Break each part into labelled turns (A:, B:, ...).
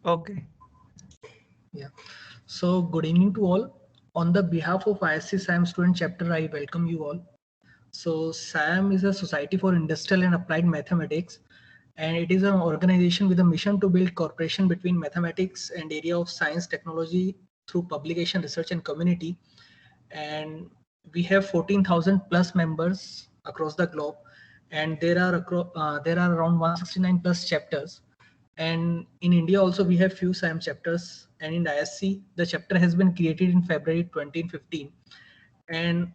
A: Okay.
B: Yeah. So good evening to all. On the behalf of IISc-SIAM student chapter, I welcome you all. So SIAM is a Society for Industrial and Applied Mathematics, and it is an organization with a mission to build cooperation between mathematics and area of science technology through publication, research, and community. And we have 14,000 plus members across the globe, and there are around 169 plus chapters. And in India also we have few SIAM chapters, and in IISc the chapter has been created in February 2015, and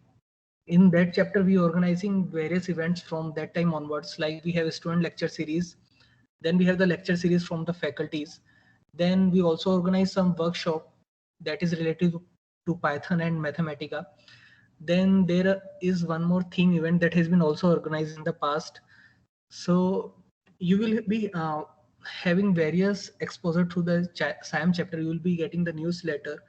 B: in that chapter we organizing various events from that time onwards. Like we have a student lecture series, then we have the lecture series from the faculties, then we also organize some workshop that is related to Python and Mathematica. Then there is one more theme event that has been also organized in the past. So you will be having various exposure through the SIAM chapter. You will be getting the newsletter,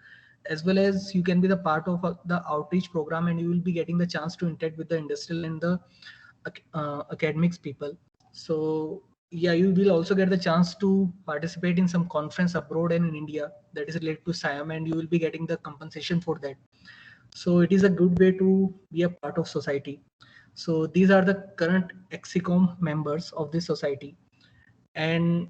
B: as well as you can be the part of the outreach program, and you will be getting the chance to interact with the industrial and the academics people. So yeah, you will also get the chance to participate in some conference abroad and in India that is related to SIAM, and you will be getting the compensation for that. So it is a good way to be a part of society. So these are the current IISc members of this society. And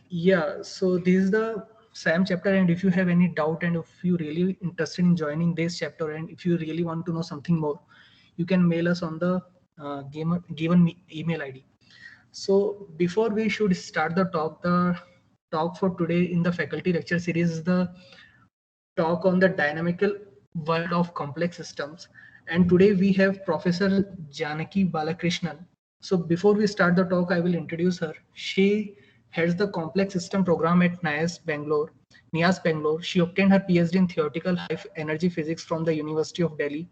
B: yeah, so this is the SIAM chapter, and if you have any doubt and if you really interested in joining this chapter and if you really want to know something more, you can mail us on the given email ID. So before we should start the talk for today in the faculty lecture series is the talk on the dynamical world of complex systems. And today we have Professor Janaki Balakrishnan. So before we start the talk, I will introduce her. She heads the complex system program at NIAS Bangalore. She obtained her PhD in theoretical high energy physics from the University of Delhi.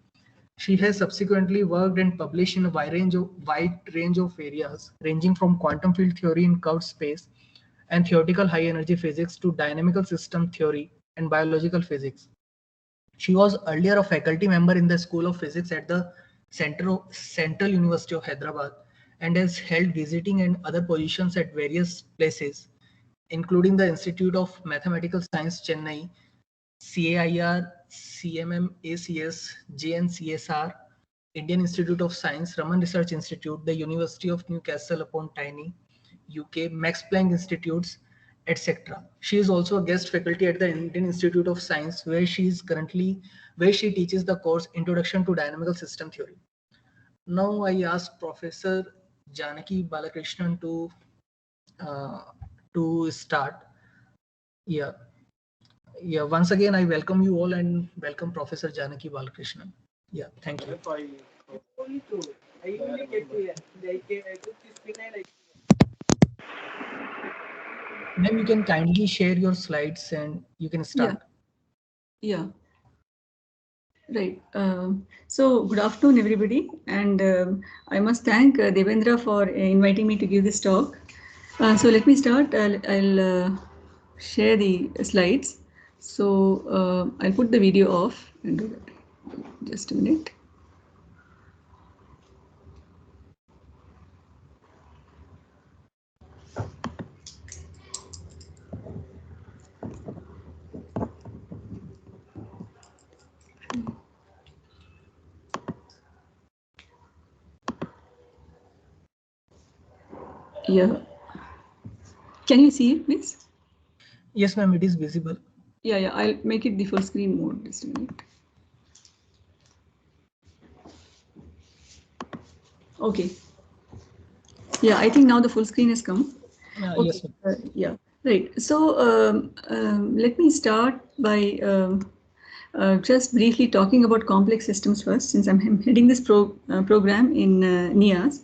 B: She has subsequently worked and published in a wide range of areas, ranging from quantum field theory in curved space and theoretical high energy physics to dynamical system theory and biological physics. She was earlier a faculty member in the School of Physics at the Central University of Hyderabad, and has held visiting and other positions at various places, including the Institute of Mathematical Science, Chennai, CAIR, CMMACS, JNCSR, Indian Institute of Science, Raman Research Institute, the University of Newcastle upon Tyne, UK, Max Planck Institutes, etc. She is also a guest faculty at the Indian Institute of Science, where she teaches the course Introduction to Dynamical System Theory. Now I ask Professor Janaki Balakrishnan uh, to start. Yeah. Yeah, once again, I welcome you all and welcome Professor Janaki Balakrishnan. Yeah, thank you. Ma'am, you can kindly share your slides and you can start.
C: Yeah. Right. So good afternoon, everybody. And I must thank Devendra for inviting me to give this talk. So let me start. I'll share the slides. So I'll put the video off and do that. Just a minute. Yeah. Can you see it, please?
B: Yes, ma'am, it is visible.
C: Yeah, I'll make it the full screen mode. Just a minute. Okay. Yeah, I think now the full screen has come. Okay.
B: Yes, ma'am.
C: Yeah, right. So let me start by just briefly talking about complex systems first, since I'm heading this program in NIAS.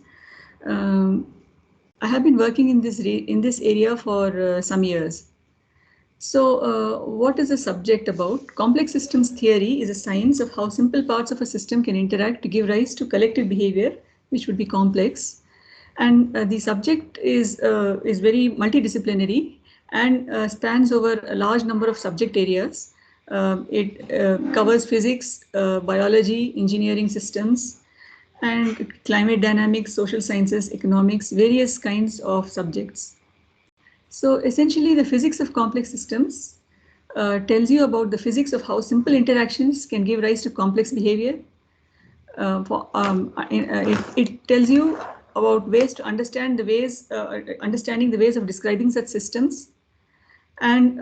C: I have been working in this area for some years. So what is the subject about? Complex systems theory is a science of how simple parts of a system can interact to give rise to collective behavior, which would be complex. And the subject is very multidisciplinary and spans over a large number of subject areas. It covers physics, biology, engineering systems, and climate dynamics, social sciences, economics, various kinds of subjects. So essentially the physics of complex systems tells you about the physics of how simple interactions can give rise to complex behavior. It tells you about ways to understand the ways, understanding the ways of describing such systems, and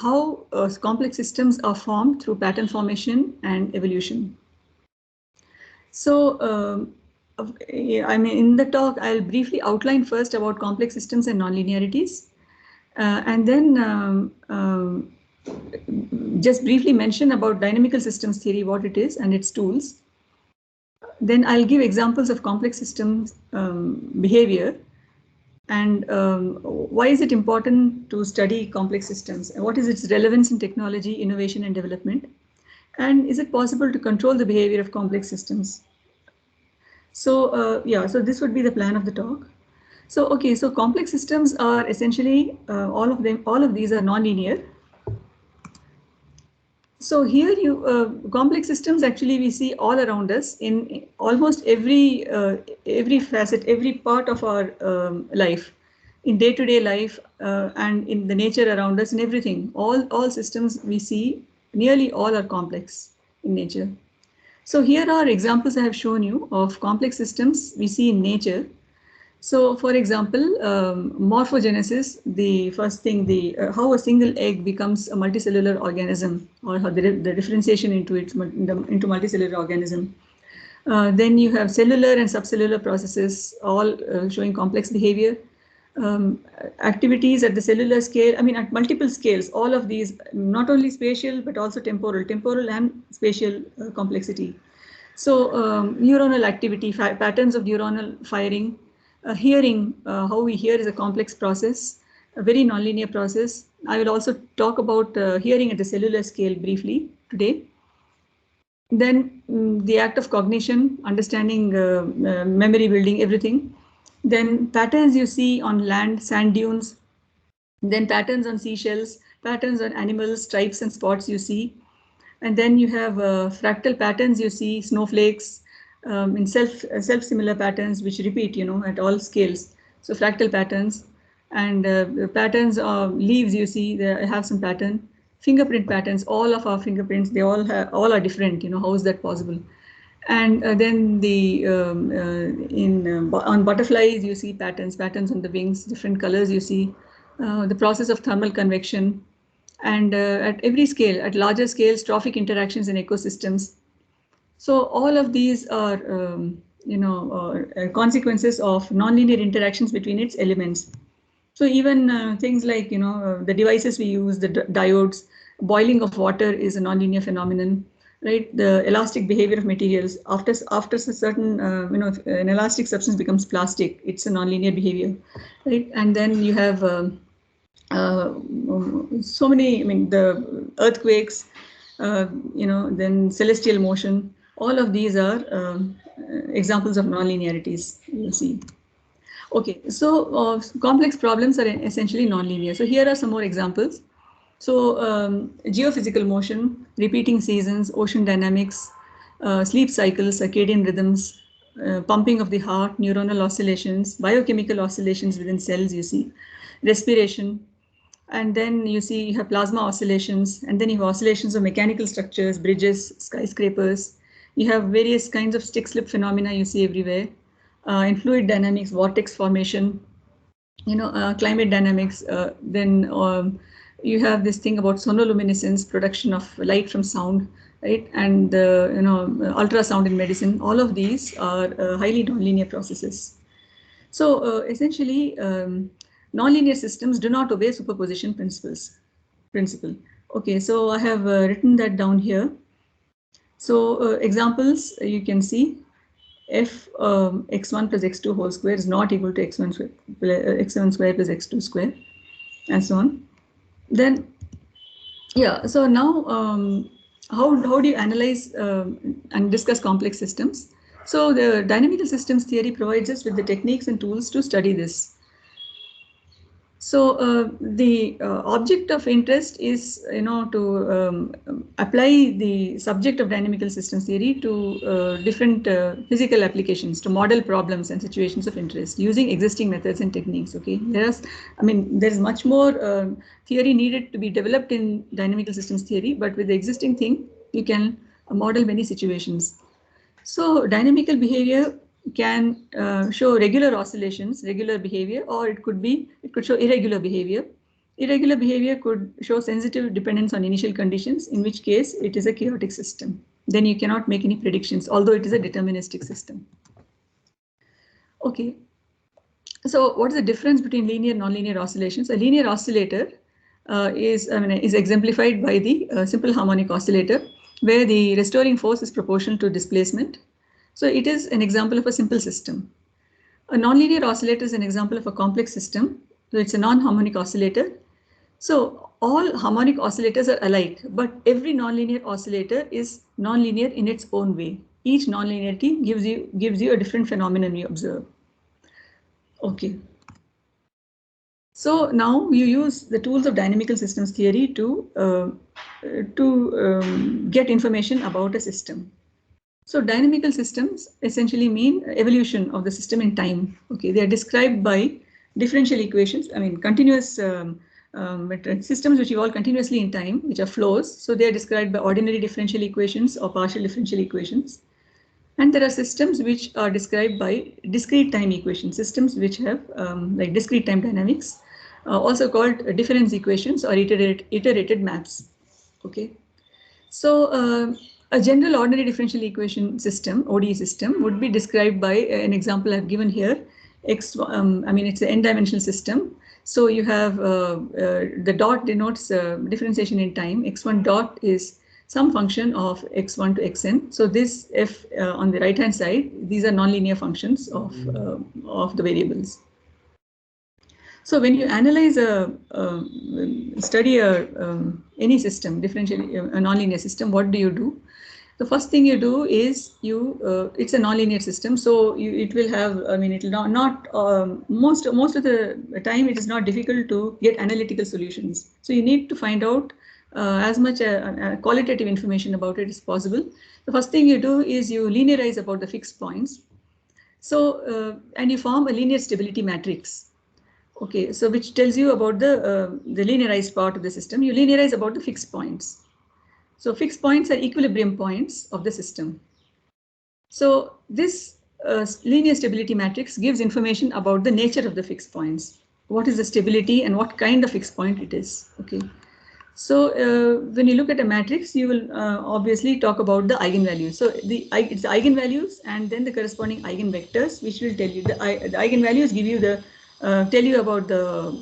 C: how complex systems are formed through pattern formation and evolution. So, I mean, in the talk, I'll briefly outline first about complex systems and nonlinearities, and then just briefly mention about dynamical systems theory, what it is and its tools. Then I'll give examples of complex systems behavior, and why is it important to study complex systems, and what is its relevance in technology, innovation and development, and is it possible to control the behavior of complex systems. So yeah, so this would be the plan of the talk. So okay, so complex systems are essentially all of these are nonlinear. So here complex systems actually we see all around us in almost every facet, every part of our life, in day-to-day life and in the nature around us, in everything. All systems we see, nearly all are complex in nature. So here are examples I have shown you of complex systems we see in nature. So, for example, morphogenesis, the first thing, how a single egg becomes a multicellular organism, or how the differentiation into multicellular organism. Then you have cellular and subcellular processes, all showing complex behavior. Activities at the cellular scale, I mean at multiple scales, all of these, not only spatial but also temporal and spatial complexity. So neuronal activity, patterns of neuronal firing. Hearing, how we hear is a complex process, a very nonlinear process. I will also talk about hearing at the cellular scale briefly today. Then the act of cognition, understanding, memory building, everything. Then patterns you see on land, sand dunes. Then patterns on seashells, patterns on animals, stripes and spots you see. And then you have fractal patterns you see, snowflakes, in self-similar patterns which repeat, at all scales. So fractal patterns, and patterns of leaves you see, they have some pattern. Fingerprint patterns, all of our fingerprints, they all are different. How is that possible? And then on butterflies you see patterns on the wings, different colors you see. The process of thermal convection, and at every scale, at larger scales, trophic interactions in ecosystems. So all of these are, consequences of nonlinear interactions between its elements. So even things like, the devices we use, the diodes, boiling of water is a nonlinear phenomenon, right? The elastic behavior of materials, after a certain, if an elastic substance becomes plastic, it's a nonlinear behavior, right? And then you have so many, the earthquakes, then celestial motion, all of these are examples of nonlinearities, you'll see. Okay, so complex problems are essentially nonlinear. So here are some more examples. So geophysical motion, repeating seasons, ocean dynamics, sleep cycles, circadian rhythms, pumping of the heart, neuronal oscillations, biochemical oscillations within cells you see, respiration, and then you see you have plasma oscillations, and then you have oscillations of mechanical structures, bridges, skyscrapers. You have various kinds of stick-slip phenomena you see everywhere. In fluid dynamics, vortex formation, climate dynamics. Then you have this thing about sonoluminescence, production of light from sound, right? And ultrasound in medicine. All of these are highly nonlinear processes. So essentially, nonlinear systems do not obey superposition principle. Okay, so I have written that down here. So examples you can see, f x1 plus x2 whole square is not equal to x1 square plus x2 square, and so on. Then, yeah, so now how do you analyze and discuss complex systems? So the dynamical systems theory provides us with the techniques and tools to study this. So the object of interest is, to apply the subject of dynamical systems theory to different physical applications, to model problems and situations of interest using existing methods and techniques. Okay, there's much more theory needed to be developed in dynamical systems theory, but with the existing thing, you can model many situations. So dynamical behavior can show regular oscillations, regular behavior, or it could show irregular behavior. Irregular behavior could show sensitive dependence on initial conditions, in which case it is a chaotic system. Then you cannot make any predictions, although it is a deterministic system. Okay. So what is the difference between linear and nonlinear oscillations? A linear oscillator is exemplified by the simple harmonic oscillator, where the restoring force is proportional to displacement. So it is an example of a simple system. A nonlinear oscillator is an example of a complex system. So it's a non-harmonic oscillator. So all harmonic oscillators are alike, but every nonlinear oscillator is nonlinear in its own way. Each nonlinearity gives you a different phenomenon you observe. Okay. So now you use the tools of dynamical systems theory to get information about a system. So dynamical systems essentially mean evolution of the system in time. Okay, they are described by differential equations. Continuous systems which evolve continuously in time, which are flows. So they are described by ordinary differential equations or partial differential equations. And there are systems which are described by discrete time equations, systems which have like discrete time dynamics, also called difference equations or iterated maps. Okay. So a general ordinary differential equation system, ODE system, would be described by an example I've given here. It's an n-dimensional system. So you have the dot denotes differentiation in time. X1 dot is some function of x1 to xn. So this f on the right hand side, these are nonlinear functions of the variables. So when you analyze study any system, differentially a nonlinear system, what do? The first thing you do is it's a nonlinear system, so it will have. It will not most of the time it is not difficult to get analytical solutions. So you need to find out as much qualitative information about it as possible. The first thing you do is you linearize about the fixed points. So and you form a linear stability matrix. Okay, so which tells you about the linearized part of the system. You linearize about the fixed points. So fixed points are equilibrium points of the system. So this linear stability matrix gives information about the nature of the fixed points. What is the stability and what kind of fixed point it is. Okay. So when you look at a matrix, you will obviously talk about the eigenvalues. So it's the eigenvalues and then the corresponding eigenvectors, which will tell you the eigenvalues give you the tell you about the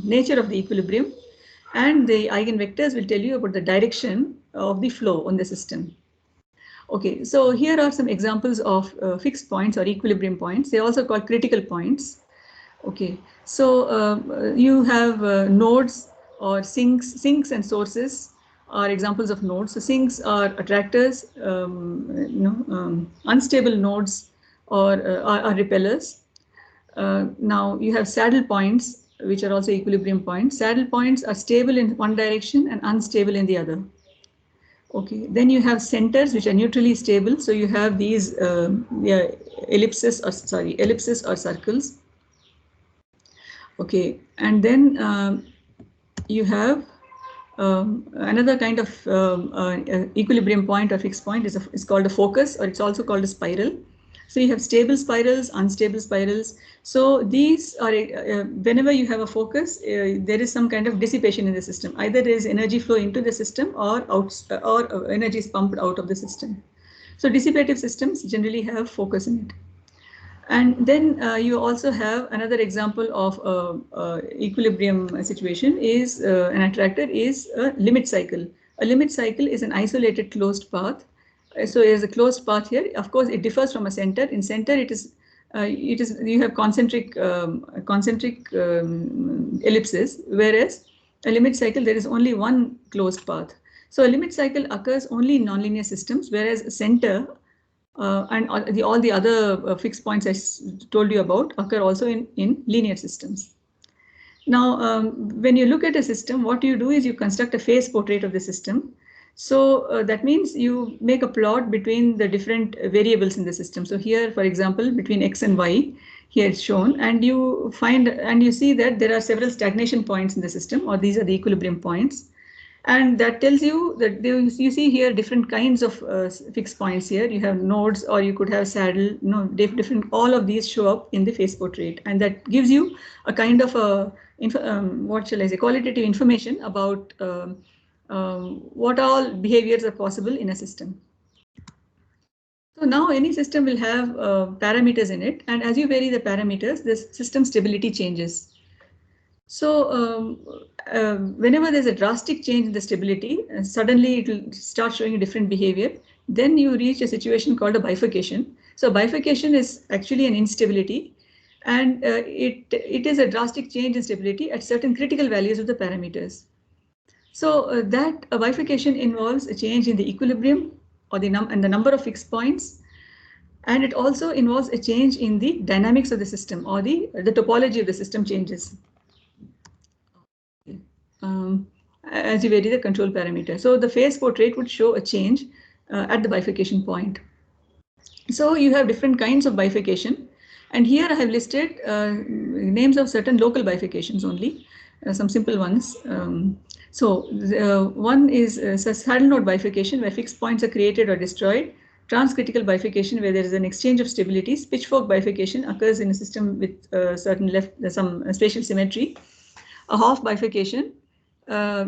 C: nature of the equilibrium, and the eigenvectors will tell you about the direction of the flow on the system. Okay, so here are some examples of fixed points or equilibrium points. They are also called critical points. Okay, so you have nodes or sinks and sources are examples of nodes. So sinks are attractors, unstable nodes or are repellers. Now you have saddle points, which are also equilibrium points. Saddle points are stable in one direction and unstable in the other. Okay, then you have centers which are neutrally stable. So you have these ellipses or circles. Okay, and then you have another kind of equilibrium point or fixed point is called a focus, or it's also called a spiral. So you have stable spirals, unstable spirals. So these are, whenever you have a focus, there is some kind of dissipation in the system. Either there is energy flow into the system or energy is pumped out of the system. So dissipative systems generally have focus in it. And then you also have another example of equilibrium situation is an attractor is a limit cycle. A limit cycle is an isolated closed path. So there is a closed path here. Of course, it differs from a center. In center, it is you have concentric ellipses, whereas a limit cycle there is only one closed path. So a limit cycle occurs only in nonlinear systems, whereas a center and all the other fixed points I told you about occur also in linear systems. Now, when you look at a system, what you do is you construct a phase portrait of the system. So that means you make a plot between the different variables in the system. So here, for example, between X and Y, here it's shown, and you find and you see that there are several stagnation points in the system, or these are the equilibrium points. And that tells you that you see here different kinds of fixed points here. You have nodes, or you could have saddle, different, all of these show up in the phase portrait. And that gives you a kind of a, what shall I say, qualitative information about what all behaviors are possible in a system. So now any system will have parameters in it. And as you vary the parameters, the system stability changes. So whenever there's a drastic change in the stability, suddenly it will start showing a different behavior. Then you reach a situation called a bifurcation. So bifurcation is actually an instability, and it is a drastic change in stability at certain critical values of the parameters. So that a bifurcation involves a change in the equilibrium, or the number of fixed points, and it also involves a change in the dynamics of the system, or the topology of the system changes. As you vary the control parameter. So the phase portrait would show a change at the bifurcation point. So you have different kinds of bifurcation. And here I have listed names of certain local bifurcations only, some simple ones. One is saddle node bifurcation, where fixed points are created or destroyed. Transcritical bifurcation, where there is an exchange of stabilities. Pitchfork bifurcation occurs in a system with some spatial symmetry. A half bifurcation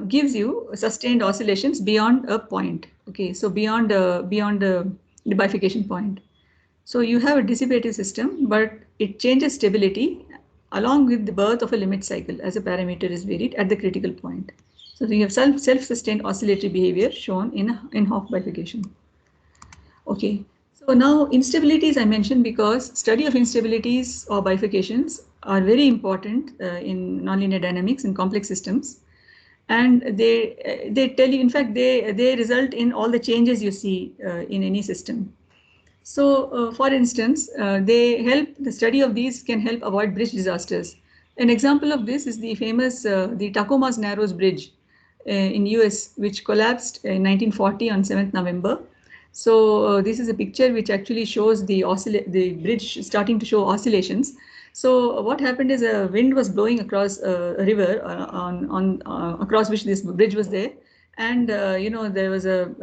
C: gives you sustained oscillations beyond a point. Okay, so beyond the bifurcation point. So you have a dissipative system, but it changes stability along with the birth of a limit cycle as a parameter is varied at the critical point. So you have self-sustained oscillatory behavior shown in half bifurcation. Okay, so now instabilities I mentioned because study of instabilities or bifurcations are very important in nonlinear dynamics in complex systems. And they tell you, in fact, they result in all the changes you see in any system. So, for instance, the study of these can help avoid bridge disasters. An example of this is the famous the Tacoma's Narrows Bridge in US, which collapsed in 1940 on 7th November. So this is a picture which actually shows the bridge starting to show oscillations. So what happened is a wind was blowing across a river across which this bridge was there, and there was the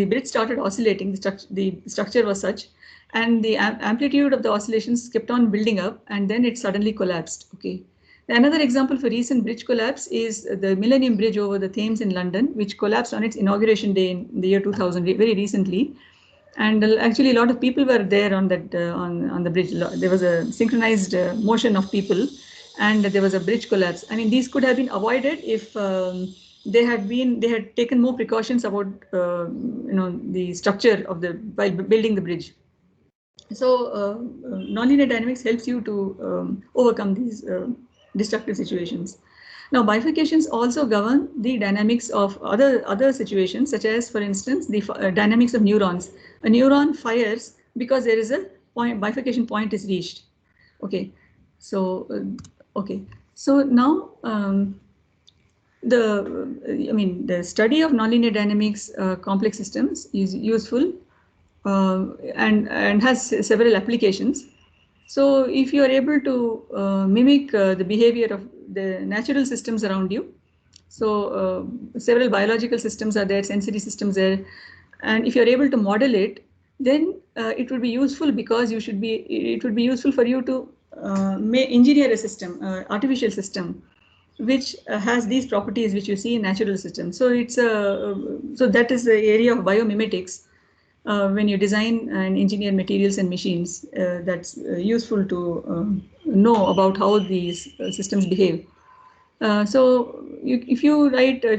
C: bridge started oscillating. The structure was such, and the amplitude of the oscillations kept on building up, and then it suddenly collapsed. Okay. Another example for recent bridge collapse is the Millennium Bridge over the Thames in London, which collapsed on its inauguration day in the year 2000, very recently. And actually, a lot of people were there on that on the bridge. There was a synchronized motion of people, and there was a bridge collapse. I mean, these could have been avoided if they had taken more precautions about the structure of while building the bridge. So nonlinear dynamics helps you to overcome these destructive situations. Now, bifurcations also govern the dynamics of other situations, such as, for instance, the dynamics of neurons. A neuron fires because there is a bifurcation point is reached. Okay, so now the study of nonlinear dynamics complex systems is useful and has several applications. So if you are able to mimic the behavior of the natural systems around you, so several biological systems are there, sensory systems there, and if you are able to model it, then it would be useful because it would be useful for you to engineer a system, artificial system, which has these properties which you see in natural systems. So so that is the area of biomimetics. When you design and engineer materials and machines, that's useful to know about how these systems behave. If you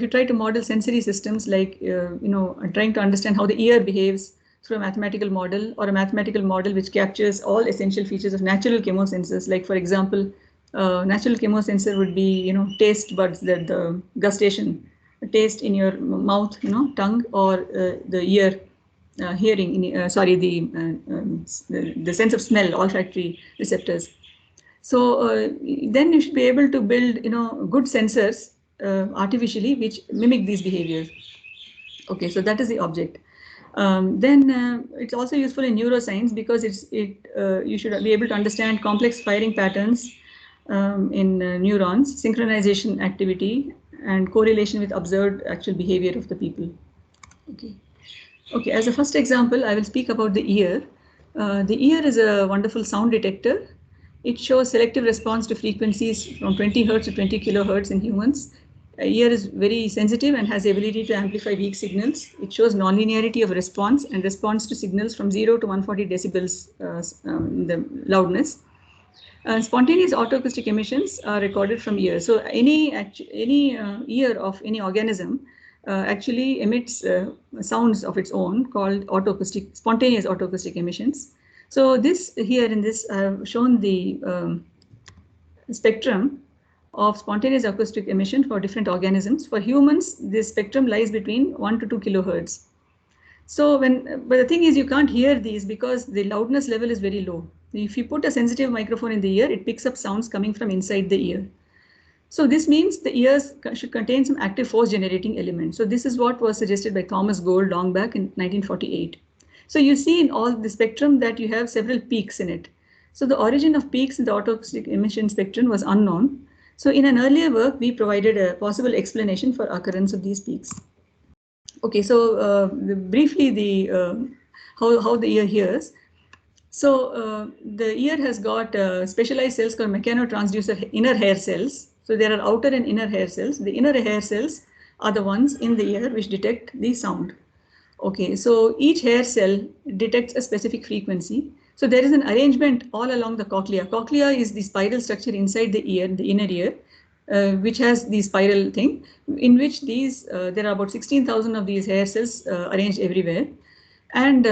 C: try to model sensory systems, like trying to understand how the ear behaves through a mathematical model, or a mathematical model which captures all essential features of natural chemosensors, like, for example, natural chemosensor would be taste buds, the gustation, taste in your mouth, tongue, or the ear. Hearing, the sense of smell, olfactory receptors. So then you should be able to build, good sensors artificially which mimic these behaviors. Okay, so that is the object. Then it's also useful in neuroscience because you should be able to understand complex firing patterns in neurons, synchronization activity, and correlation with observed actual behavior of the people. Okay. Okay, as a first example, I will speak about the ear. The ear is a wonderful sound detector. It shows selective response to frequencies from 20 hertz to 20 kilohertz in humans. Ear is very sensitive and has the ability to amplify weak signals. It shows nonlinearity of response and responds to signals from 0 to 140 decibels in the loudness. Spontaneous autoacoustic emissions are recorded from ear. So any ear of any organism actually emits sounds of its own called spontaneous autoacoustic emissions. So this here in this I've shown the spectrum of spontaneous acoustic emission for different organisms. For humans, this spectrum lies between 1 to 2 kilohertz. So but the thing is you can't hear these because the loudness level is very low. If you put a sensitive microphone in the ear, it picks up sounds coming from inside the ear. So this means the ears should contain some active force generating elements. So this is what was suggested by Thomas Gold long back in 1948. So you see in all the spectrum that you have several peaks in it. So the origin of peaks in the autoacoustic emission spectrum was unknown. So in an earlier work, we provided a possible explanation for occurrence of these peaks. Okay, so briefly how the ear hears. So the ear has got specialized cells called mechanotransducer inner hair cells. So there are outer and inner hair cells. The inner hair cells are the ones in the ear which detect the sound. Okay, so each hair cell detects a specific frequency. So there is an arrangement all along the cochlea. Cochlea is the spiral structure inside the ear, the inner ear, which has the spiral thing, in which there are about 16,000 of these hair cells arranged everywhere. And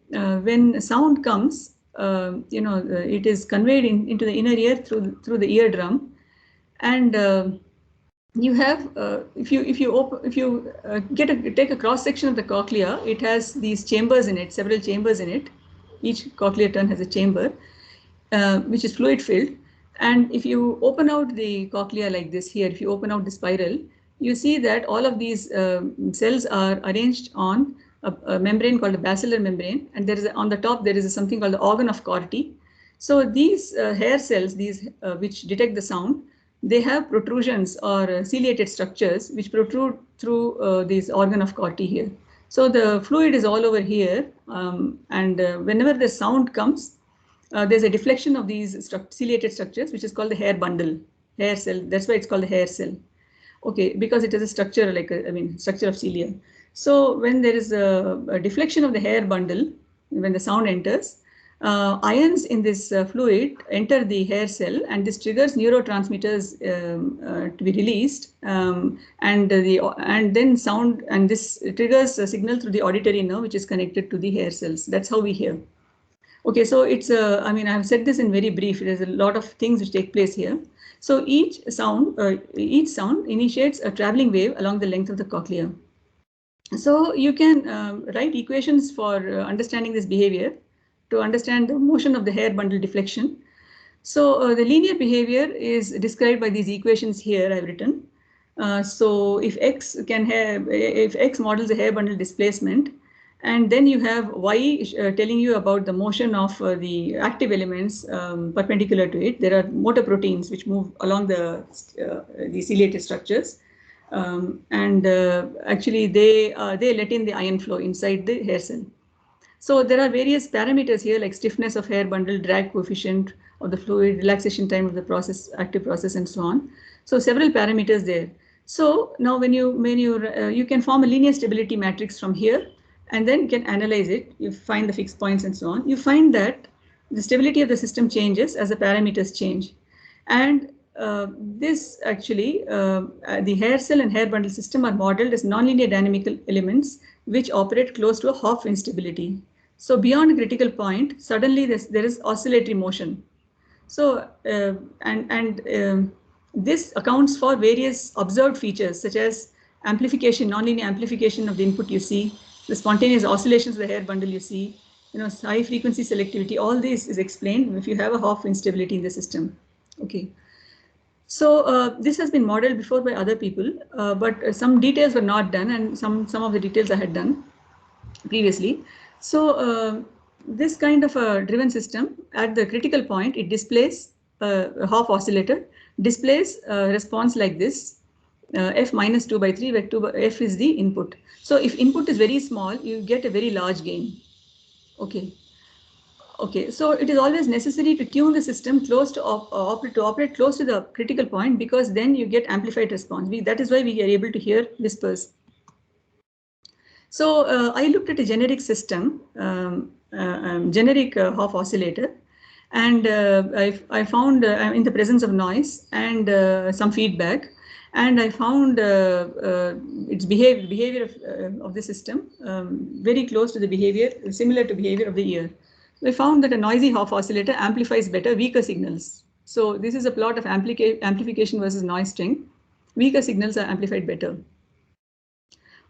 C: when sound comes, it is conveyed into the inner ear through the eardrum, and you have if you take a cross section of the cochlea, it has these chambers in it, several chambers in it. Each cochlear turn has a chamber which is fluid filled. And if you open out the cochlea like this here, if you open out the spiral, you see that all of these cells are arranged on a membrane called a basilar membrane, and on the top there is something called the organ of Corti. So these hair cells, which detect the sound, they have protrusions or ciliated structures which protrude through this organ of Corti here. So the fluid is all over here, and whenever the sound comes, there's a deflection of these ciliated structures, which is called the hair bundle, hair cell. That's why it's called the hair cell. Okay, because it is a structure structure of cilia. So when there is a deflection of the hair bundle, when the sound enters, ions in this fluid enter the hair cell, and this triggers neurotransmitters to be released, and then sound, and this triggers a signal through the auditory nerve, which is connected to the hair cells. That's how we hear. Okay, so it's I've said this in very brief. There's a lot of things which take place here. So each sound initiates a traveling wave along the length of the cochlea. So you can write equations for understanding this behavior to understand the motion of the hair bundle deflection. So the linear behavior is described by these equations here I've written. So if X models the hair bundle displacement, and then you have Y telling you about the motion of the active elements perpendicular to it. There are motor proteins which move along the ciliated structures, and actually they let in the ion flow inside the hair cell. So there are various parameters here like stiffness of hair bundle, drag coefficient of the fluid, relaxation time of the active process, and so on. So several parameters there. So now when you can form a linear stability matrix from here, and then you can analyze it. You find the fixed points and so on. You find that the stability of the system changes as the parameters change. And this actually, the hair cell and hair bundle system are modeled as nonlinear dynamical elements which operate close to a Hopf instability. So beyond a critical point, suddenly there is oscillatory motion. So this accounts for various observed features such as amplification, nonlinear amplification of the input you see, the spontaneous oscillations of the hair bundle you see, high frequency selectivity. All this is explained if you have a Hopf instability in the system. Okay. So this has been modeled before by other people, but some details were not done, and some of the details I had done previously. So this kind of a driven system, at the critical point, it displays a half oscillator, displays a response like this, f minus 2 by 3, where f is the input. So if input is very small, you get a very large gain. Okay. Okay, so it is always necessary to tune the system close to operate close to the critical point, because then you get amplified response. That is why we are able to hear whispers. So I looked at a generic system, generic half oscillator, and I found in the presence of noise and some feedback, and I found its behavior of the system very close to the behavior, similar to behavior of the ear. We found that a noisy half oscillator amplifies better weaker signals. So this is a plot of amplification versus noise strength. Weaker signals are amplified better.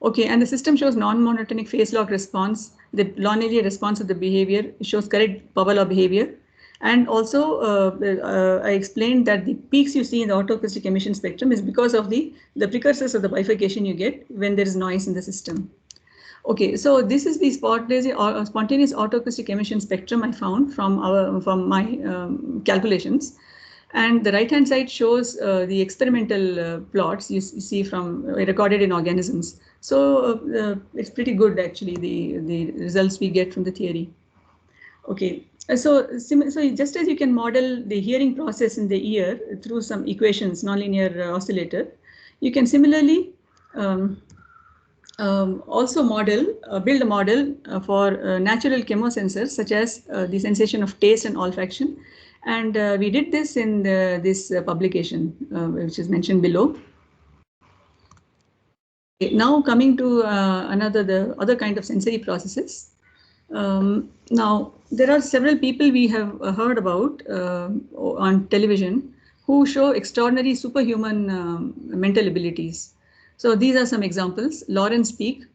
C: Okay, and the system shows non-monotonic phase lock response. The nonlinear response of the behavior shows correct power law behavior. And also, I explained that the peaks you see in the autoacoustic emission spectrum is because of the precursors of the bifurcation you get when there is noise in the system. Okay, so this is the spontaneous autoacoustic emission spectrum I found from my calculations. And the right-hand side shows the experimental plots you see from recorded in organisms. So it's pretty good, actually, the results we get from the theory. Okay, so just as you can model the hearing process in the ear through some equations, nonlinear oscillator, you can similarly also build a model for natural chemosensors, such as the sensation of taste and olfaction. And we did this in this publication, which is mentioned below. Okay, now coming to the other kind of sensory processes. Now, there are several people we have heard about on television who show extraordinary superhuman mental abilities. So these are some examples. Lawrence Peak,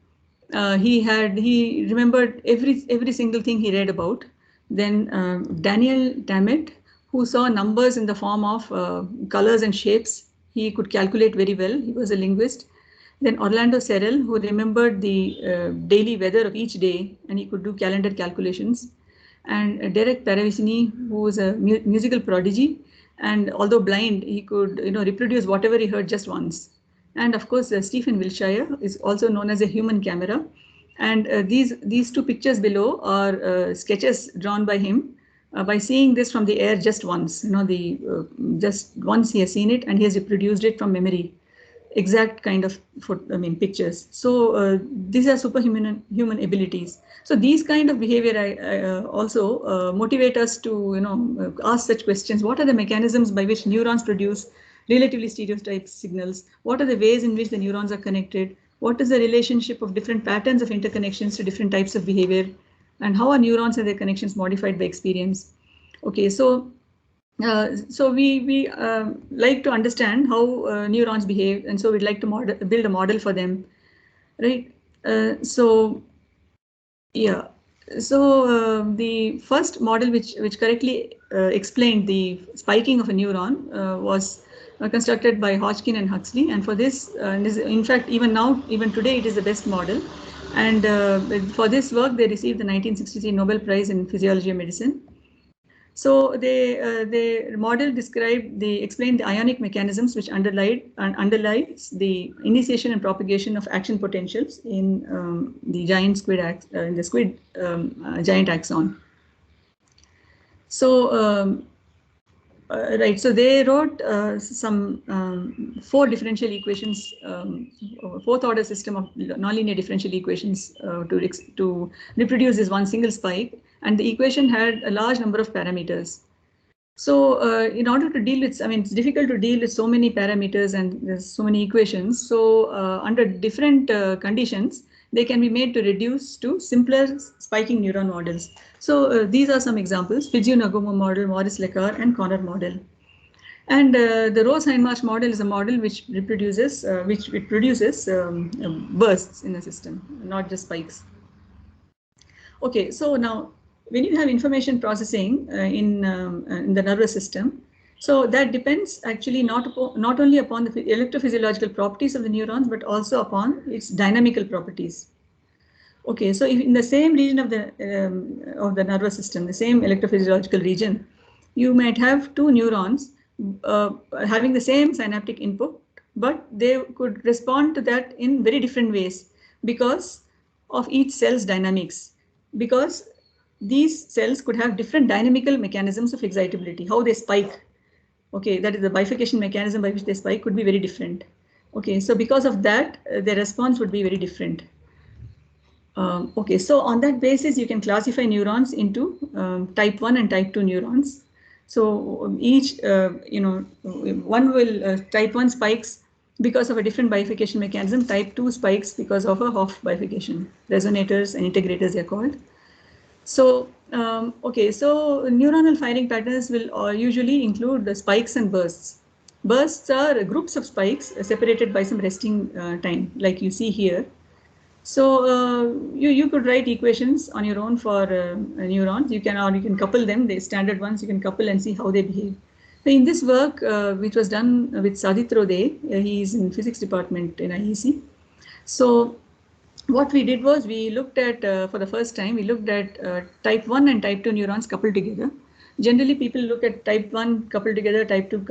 C: he remembered every single thing he read about. Then Daniel Tammet, who saw numbers in the form of colors and shapes. He could calculate very well. He was a linguist. Then Orlando Serrell, who remembered the daily weather of each day, and he could do calendar calculations. And Derek Paravicini, who was a musical prodigy, and although blind, he could reproduce whatever he heard just once. And of course, Stephen Wilshire is also known as a human camera. And these two pictures below are sketches drawn by him by seeing this from the air just once. Just once he has seen it, and he has reproduced it from memory. Exact kind of pictures. So these are superhuman abilities. So these kind of behavior also motivate us to ask such questions. What are the mechanisms by which neurons produce relatively stereotyped signals? What are the ways in which the neurons are connected? What is the relationship of different patterns of interconnections to different types of behavior? And how are neurons and their connections modified by experience? Okay, so we like to understand how neurons behave, and so we'd like to build a model for them, right? So the first model which correctly explained the spiking of a neuron was constructed by Hodgkin and Huxley, and for this, in fact, even today, it is the best model. And for this work, they received the 1963 Nobel Prize in Physiology of Medicine. So the model explained the ionic mechanisms which underlies the initiation and propagation of action potentials in the giant giant axon. So right, so they wrote some 4 differential equations, fourth order system of nonlinear differential equations to reproduce this one single spike. And the equation had a large number of parameters. So in order to deal with, it's difficult to deal with so many parameters and there's so many equations. So under different conditions, they can be made to reduce to simpler spiking neuron models. So these are some examples: Fujii-Nagumo model, Morris-Lekar, and Connor model. And the Rose-Hindmarsh model is a model which produces bursts in the system, not just spikes. Okay, so now when you have information processing in the nervous system, So that depends actually not only upon the electrophysiological properties of the neurons, but also upon its dynamical properties. Okay, so if in the same region of the nervous system, the same electrophysiological region, you might have two neurons having the same synaptic input, but they could respond to that in very different ways because of each cell's dynamics. Because these cells could have different dynamical mechanisms of excitability, how they spike. Okay, that is the bifurcation mechanism by which they spike could be very different. Okay, so because of that, their response would be very different. Okay, so on that basis, you can classify neurons into type 1 and type 2 neurons. So each, one will, type 1 spikes because of a different bifurcation mechanism, type 2 spikes because of a Hoff bifurcation. Resonators and integrators they are called. So, okay, so neuronal firing patterns will usually include the spikes and bursts. Bursts are groups of spikes separated by some resting time, like you see here. So you could write equations on your own for neurons. You can couple them. The standard ones you can couple and see how they behave. So in this work, which was done with Sadit Rode, he is in physics department in IISc. So what we did was we looked at, for the first time, we looked at type 1 and type 2 neurons coupled together. Generally, people look at type 1 coupled together, type 2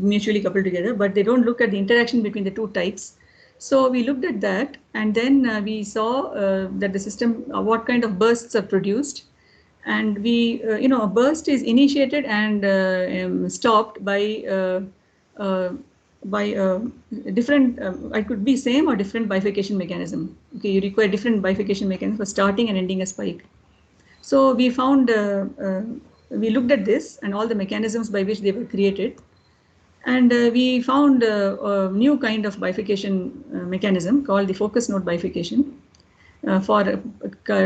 C: mutually coupled together, but they don't look at the interaction between the two types. So we looked at that, and then we saw that the system, what kind of bursts are produced. And we, a burst is initiated and stopped by different, it could be same or different bifurcation mechanism. Okay, you require different bifurcation mechanism for starting and ending a spike. So we found, we looked at this and all the mechanisms by which they were created. And we found a new kind of bifurcation mechanism called the focus node bifurcation for a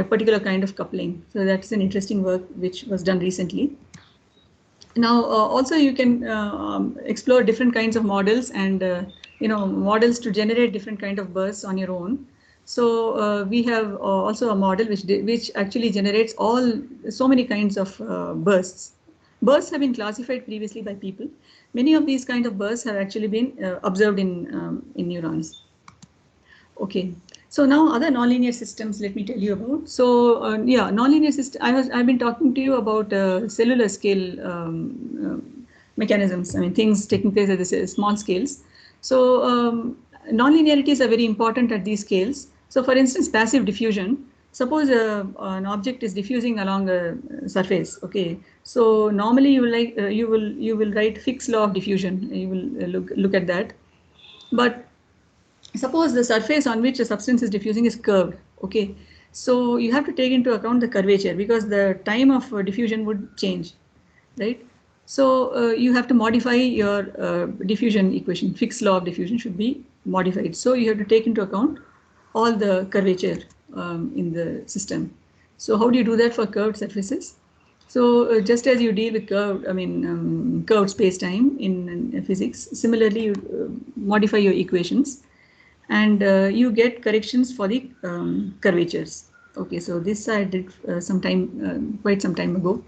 C: particular kind of coupling. So that's an interesting work which was done recently. Now, also you can explore different kinds of models and models to generate different kind of bursts on your own. So we have also a model which actually generates so many kinds of bursts. Bursts have been classified previously by people. Many of these kind of bursts have actually been observed in neurons. Okay, so now other nonlinear systems, let me tell you about. So yeah, nonlinear system. I've been talking to you about cellular scale mechanisms. I mean, things taking place at the small scales. So nonlinearities are very important at these scales. So for instance, passive diffusion. Suppose an object is diffusing along a surface. Okay, so normally you will write Fick's law of diffusion. You will look at that. But suppose the surface on which a substance is diffusing is curved. Okay, so you have to take into account the curvature because the time of diffusion would change, right? So you have to modify your diffusion equation. Fick's law of diffusion should be modified. So you have to take into account all the curvature in the system. So how do you do that for curved surfaces? So just as you deal with curved space-time in physics, similarly you modify your equations and you get corrections for the curvatures. Okay, so this I did quite some time ago.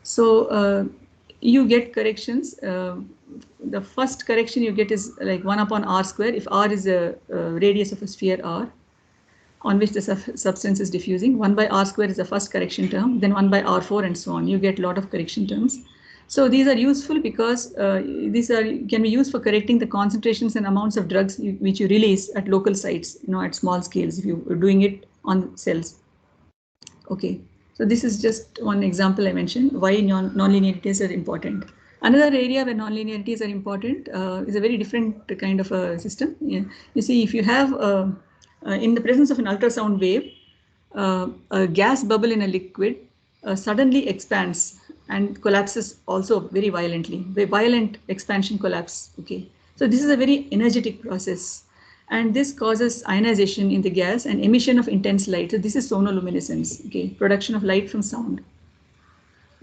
C: So you get corrections. The first correction you get is like 1 upon r square if r is a radius of a sphere r on which the substance is diffusing. 1 by r square is the first correction term, then 1 by r4 and so on. You get a lot of correction terms. So these are useful because can be used for correcting the concentrations and amounts of drugs which you release at local sites, at small scales if you're doing it on cells. Okay, so this is just one example I mentioned why nonlinearities are important. Another area where nonlinearities are important is a very different kind of a system. Yeah. You see, if you have in the presence of an ultrasound wave, a gas bubble in a liquid suddenly expands and collapses also very violently. The violent expansion collapse. Okay, so this is a very energetic process, and this causes ionization in the gas and emission of intense light. So this is sonoluminescence. Okay, production of light from sound.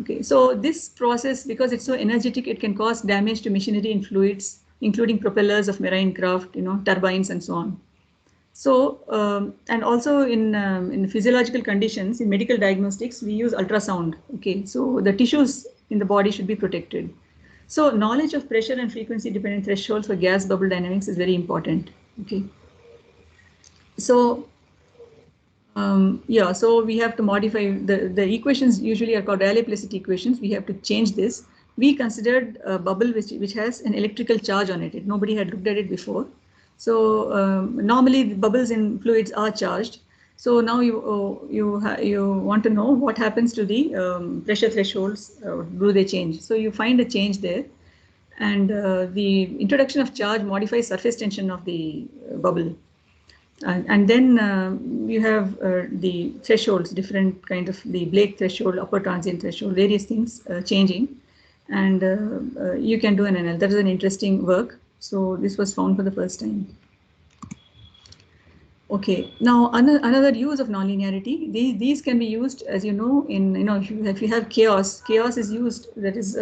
C: Okay, so this process, because it's so energetic, it can cause damage to machinery and fluids, including propellers of marine craft, turbines and so on. So, and also in physiological conditions, in medical diagnostics, we use ultrasound. Okay, so the tissues in the body should be protected. So knowledge of pressure and frequency dependent thresholds for gas bubble dynamics is very important. Okay. So yeah, so we have to modify the equations usually are called Rayleigh-Placid equations. We have to change this. We considered a bubble which has an electrical charge on it. Nobody had looked at it before. So normally the bubbles in fluids are charged. So now you want to know what happens to the pressure thresholds. Do they change? So you find a change there, and the introduction of charge modifies surface tension of the bubble. And then you have the thresholds, different kind of the Blake threshold, upper transient threshold, various things changing, and you can do an analysis. That is an interesting work. So this was found for the first time. Okay, now another use of nonlinearity. These can be used, as you know, in if you have chaos. Chaos is used. That is,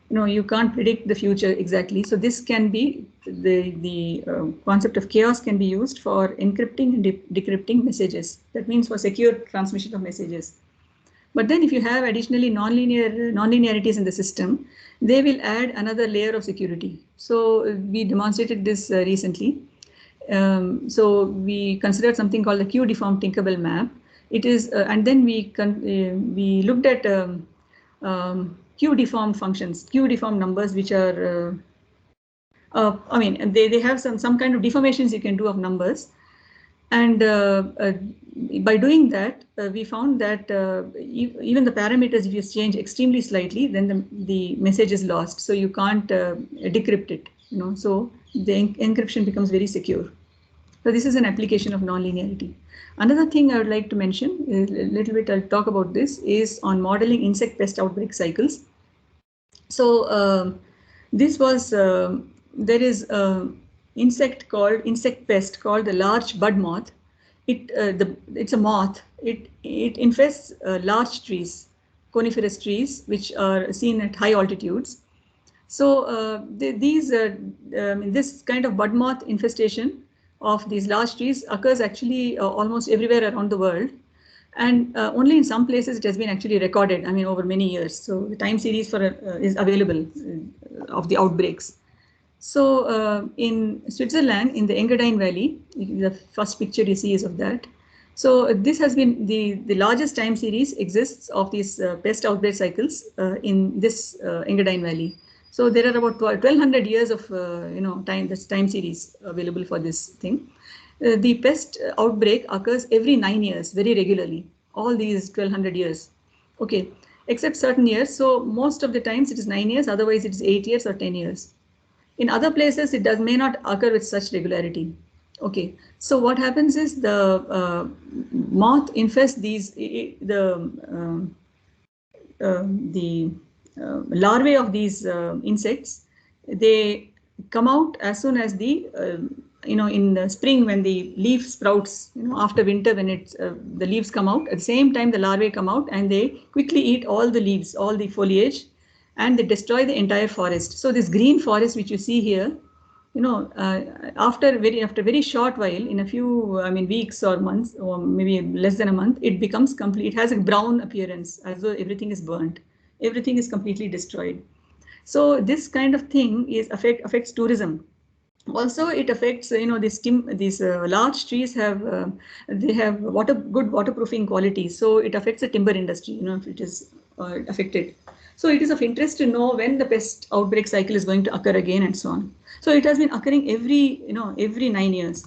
C: you can't predict the future exactly. So this can be the concept of chaos can be used for encrypting and decrypting messages. That means for secure transmission of messages. But then if you have additionally nonlinearities in the system, they will add another layer of security. So we demonstrated this recently. So we considered something called the Q-deformed Tinkerbell map. It is, and then we looked at Q-deformed functions, Q-deformed numbers, which are, I mean, they have some kind of deformations you can do of numbers. And by doing that, we found that even the parameters, if you change extremely slightly, then the message is lost. So you can't decrypt it. So the encryption becomes very secure. So this is an application of nonlinearity. Another thing I would like to mention, a little bit I'll talk about this, is on modeling insect pest outbreak cycles. So this was, there is an insect pest called the large bud moth. It's a moth. It infests large trees, coniferous trees, which are seen at high altitudes. So this kind of bud moth infestation of these large trees occurs actually almost everywhere around the world, and only in some places it has been actually recorded. I mean, over many years. So the time series for is available of the outbreaks. So in Switzerland, in the Engadine Valley, the first picture you see is of that. So this has been the largest time series exists of these pest outbreak cycles in this Engadine Valley. So there are about 1200 years of time series available for this thing. The pest outbreak occurs every 9 years, very regularly. All these 1200 years, okay, except certain years. So most of the times it is 9 years. Otherwise, it is 8 years or 10 years. In other places, it may not occur with such regularity. Okay, so what happens is the moth infests the larvae of these insects. They come out as soon as the in the spring when the leaf sprouts. After winter when the leaves come out, at the same time the larvae come out and they quickly eat all the leaves, all the foliage, and they destroy the entire forest. So this green forest which you see here, after very short while, in a few weeks or months, or maybe less than a month, it becomes complete. It has a brown appearance, as though everything is burnt. Everything is completely destroyed. So this kind of thing affects tourism. Also, it affects these large trees have good waterproofing qualities. So it affects the timber industry. If it is affected. So it is of interest to know when the pest outbreak cycle is going to occur again and so on. So it has been occurring every 9 years.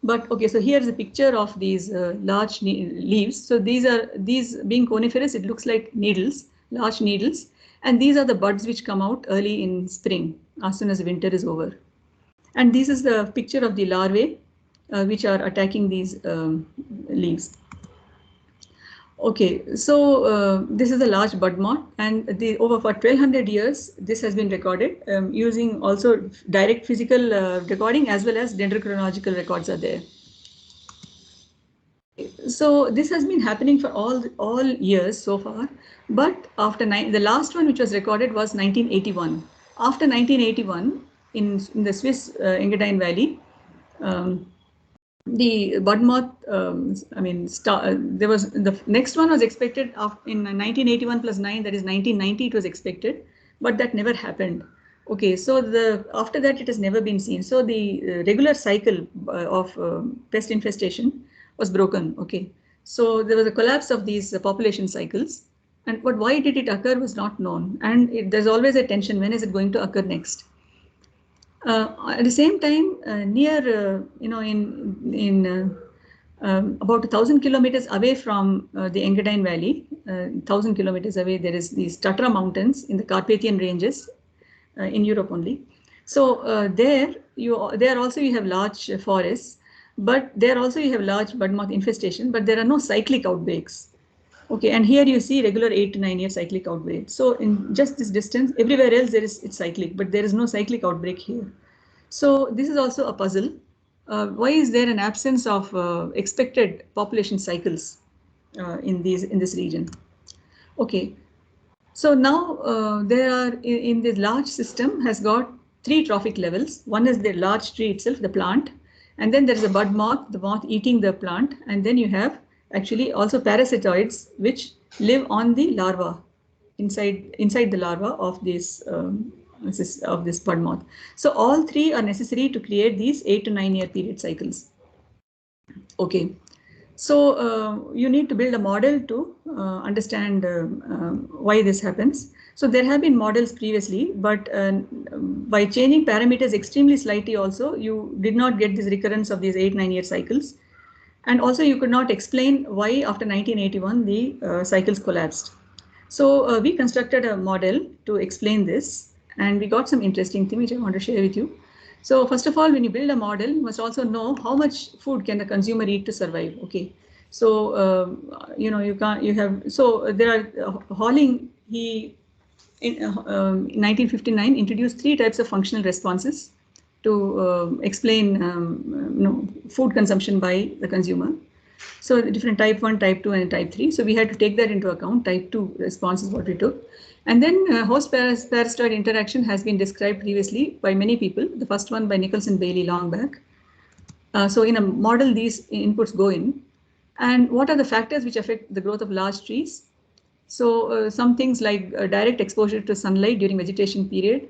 C: But okay, so here is a picture of these large leaves. So these being coniferous, it looks like needles, large needles. And these are the buds which come out early in spring, as soon as winter is over. And this is the picture of the larvae which are attacking these leaves. Okay, so this is a large bud moth, and over for 1200 years, this has been recorded using also direct physical recording as well as dendrochronological records are there. So this has been happening for all years so far, but after the last one which was recorded was 1981. After 1981, in the Swiss Engadine Valley, the bud moth, there was the next one was expected in 1981 plus 9, that is 1990 it was expected, but that never happened. Okay, so after that it has never been seen. So the regular cycle of pest infestation was broken. Okay, so there was a collapse of these population cycles, but why did it occur was not known, and there's always a tension, when is it going to occur next. At the same time, near about 1,000 kilometers away from the Engadine Valley, 1,000 kilometers away, there is these Tatra Mountains in the Carpathian ranges in Europe only. So there also you have large forests, but there also you have large bud moth infestation, but there are no cyclic outbreaks. Okay, and here you see regular 8 to 9 year cyclic outbreak. So in just this distance, everywhere else it's cyclic, but there is no cyclic outbreak here. So this is also a puzzle. Why is there an absence of expected population cycles in this region? Okay, so now there are in this large system has got 3 trophic levels. One is the large tree itself, the plant, and then there is a bud moth, the moth eating the plant, and then you have actually also parasitoids which live on the larva inside the larva of this bud moth. So all 3 are necessary to create these 8 to 9 year period cycles. Okay, so you need to build a model to understand why this happens. So there have been models previously, but by changing parameters extremely slightly also, you did not get this recurrence of these 8-9 year cycles. And also you could not explain why after 1981 the cycles collapsed. So we constructed a model to explain this, and we got some interesting things which I want to share with you. So first of all, when you build a model, you must also know how much food can the consumer eat to survive. Okay, so there are Halling, he in 1959 introduced 3 types of functional responses to explain food consumption by the consumer. So the different type 1, type 2 and type 3. So we had to take that into account. Type 2 response is what we took. And then host parasitoid interaction has been described previously by many people. The first one by Nicholson Bailey long back. So in a model, these inputs go in. And what are the factors which affect the growth of large trees? So some things like direct exposure to sunlight during vegetation period,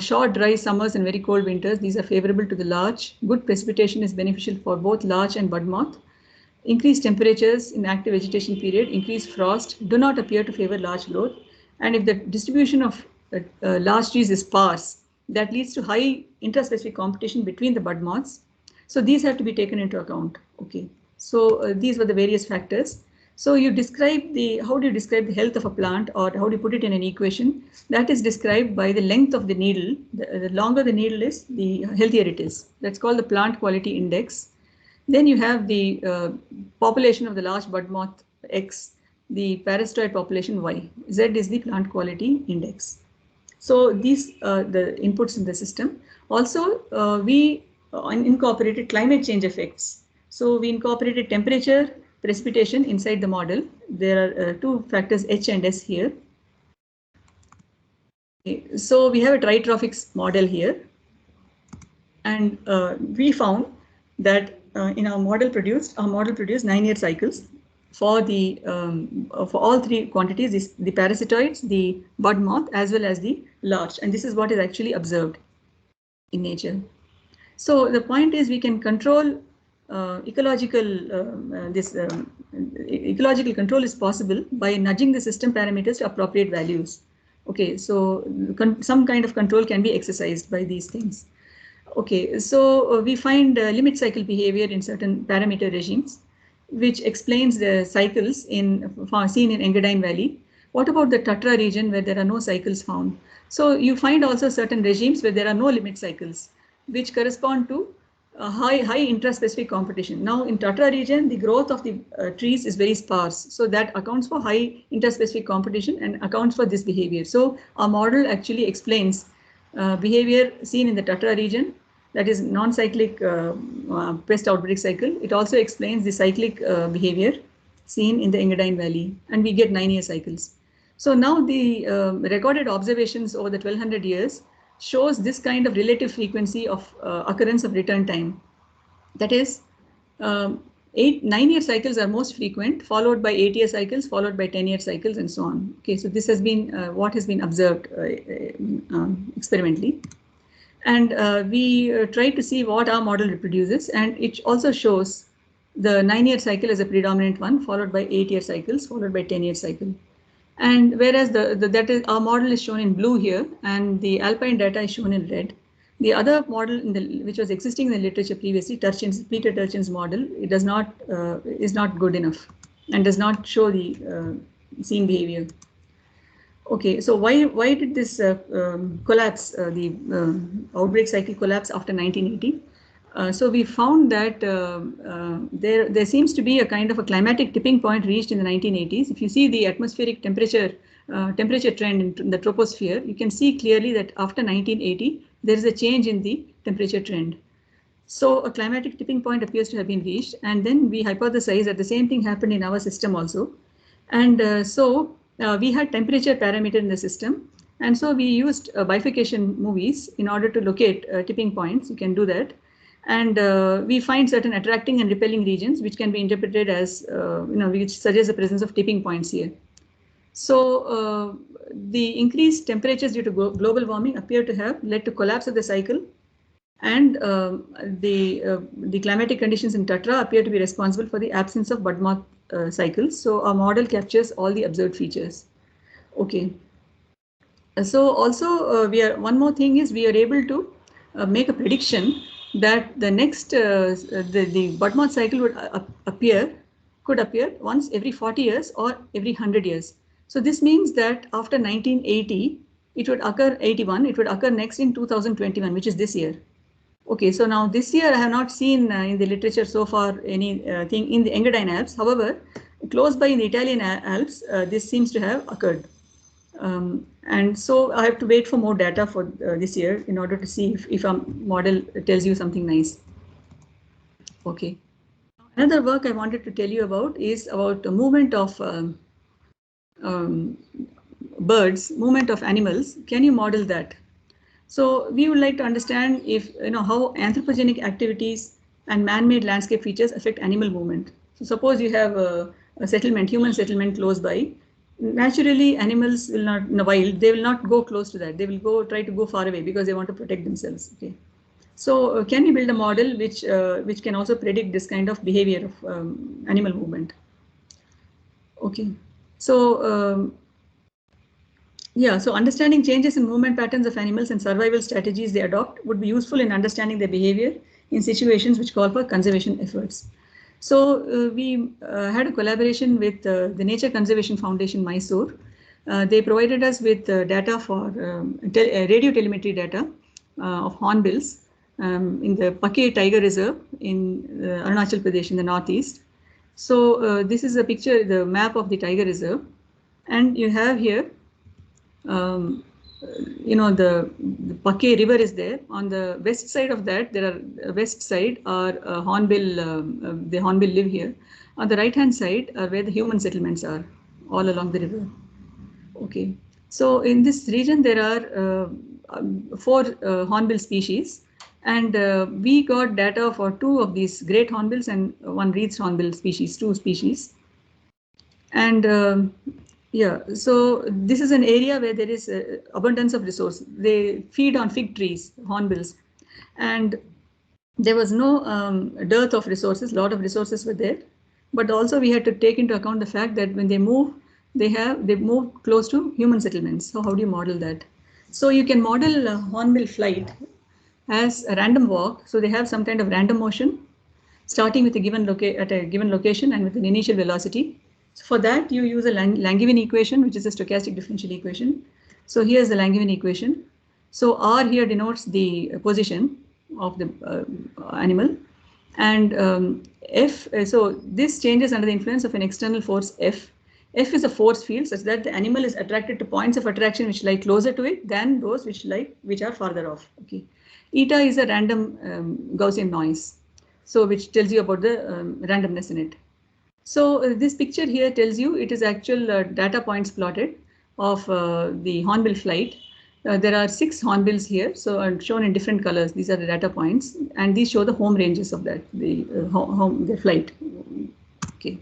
C: short dry summers and very cold winters, these are favorable to the larch. Good precipitation is beneficial for both larch and bud moth. Increased temperatures in active vegetation period, increased frost do not appear to favor large growth. And if the distribution of large trees is sparse, that leads to high intraspecific competition between the bud moths. So these have to be taken into account. Okay, so these were the various factors. So you describe how do you describe the health of a plant, or how do you put it in an equation? That is described by the length of the needle. The longer the needle is, the healthier it is. That's called the plant quality index. Then you have the population of the large bud moth X, the parasitoid population Y. Z is the plant quality index. So these are the inputs in the system. Also, we incorporated climate change effects. So we incorporated temperature, precipitation inside the model. There are 2 factors H and S here. Okay, so we have a tritrophic model here, and we found that in our model produced 9 year cycles for the for all 3 quantities, the parasitoids, the bud moth, as well as the larch, and this is what is actually observed in nature. So the point is, we can control ecological control is possible by nudging the system parameters to appropriate values. Okay, so some kind of control can be exercised by these things. Okay, so we find limit cycle behavior in certain parameter regimes, which explains the cycles seen in Engadine Valley. What about the Tatra region where there are no cycles found? So you find also certain regimes where there are no limit cycles, which correspond to high intraspecific competition. Now in Tatra region, the growth of the trees is very sparse. So that accounts for high intraspecific competition and accounts for this behavior. So our model actually explains behavior seen in the Tatra region, that is non-cyclic pest outbreak cycle. It also explains the cyclic behavior seen in the Engadine Valley, and we get 9 year cycles. So now the recorded observations over the 1200 years shows this kind of relative frequency of occurrence of return time. That is, 9-year cycles are most frequent, followed by 8-year cycles, followed by 10-year cycles, and so on. Okay, so this has been what has been observed experimentally. And we try to see what our model reproduces, and it also shows the 9-year cycle as a predominant one, followed by 8-year cycles, followed by 10-year cycle. And whereas our model is shown in blue here, and the alpine data is shown in red. The other model which was existing in the literature previously, Peter Turchin's model, it does not is not good enough and does not show the seen behavior. Okay, so why did this collapse, the outbreak cycle collapse after 1980? So we found that there seems to be a kind of a climatic tipping point reached in the 1980s. If you see the atmospheric temperature trend in the troposphere, you can see clearly that after 1980 there is a change in the temperature trend. So a climatic tipping point appears to have been reached, and then we hypothesized that the same thing happened in our system also. And we had temperature parameter in the system, and so we used bifurcation movies in order to locate tipping points. You can do that. And we find certain attracting and repelling regions, which can be interpreted as, which suggest the presence of tipping points here. So the increased temperatures due to global warming appear to have led to collapse of the cycle, and the climatic conditions in Tatra appear to be responsible for the absence of bud moth cycles. So our model captures all the observed features. Okay. So also one more thing is we are able to make a prediction that the next the bud moth cycle would could appear once every 40 years or every 100 years. So this means that after 1980, it would occur 81. It would occur next in 2021, which is this year. Okay, so now this year I have not seen in the literature so far anything in the Engadine Alps. However, close by in the Italian Alps, this seems to have occurred. And so I have to wait for more data for this year in order to see if our model tells you something nice. Okay. Another work I wanted to tell you about is about the movement of birds, movement of animals. Can you model that? So we would like to understand if how anthropogenic activities and man-made landscape features affect animal movement. So suppose you have a settlement, human settlement close by. Naturally, animals will not, in the wild, they will not go close to that. They will try to go far away because they want to protect themselves. Okay. So can we build a model which can also predict this kind of behavior of animal movement? Okay. So yeah, so understanding changes in movement patterns of animals and survival strategies they adopt would be useful in understanding their behavior in situations which call for conservation efforts. So we had a collaboration with the Nature Conservation Foundation, Mysore. They provided us with data for radio telemetry data of hornbills in the Pakke Tiger Reserve in Arunachal Pradesh in the northeast. So this is a picture, the map of the Tiger Reserve, and you have here the Pakke river is there. On the west side of that, there are west side are hornbill, the hornbill live here. On the right hand side are where the human settlements are, all along the river. Okay, so in this region there are 4 hornbill species, and we got data for 2 of these great hornbills and 1 wreathed hornbill species, 2 species. And yeah, so this is an area where there is abundance of resource. They feed on fig trees, hornbills, and there was no dearth of resources. A lot of resources were there, but also we had to take into account the fact that when they move, they move close to human settlements. So how do you model that? So you can model hornbill flight as a random walk. So they have some kind of random motion, starting with a given location and with an initial velocity. So for that, you use a Langevin equation, which is a stochastic differential equation. So here's the Langevin equation. So R here denotes the position of the animal, and F. So this changes under the influence of an external force F. F is a force field such that the animal is attracted to points of attraction which lie closer to it than those which are farther off. Okay. Eta is a random Gaussian noise, so which tells you about the randomness in it. So this picture here tells you it is actual data points plotted of the hornbill flight. There are 6 hornbills here, so are shown in different colors. These are the data points, and these show the home ranges of that, their flight, Okay.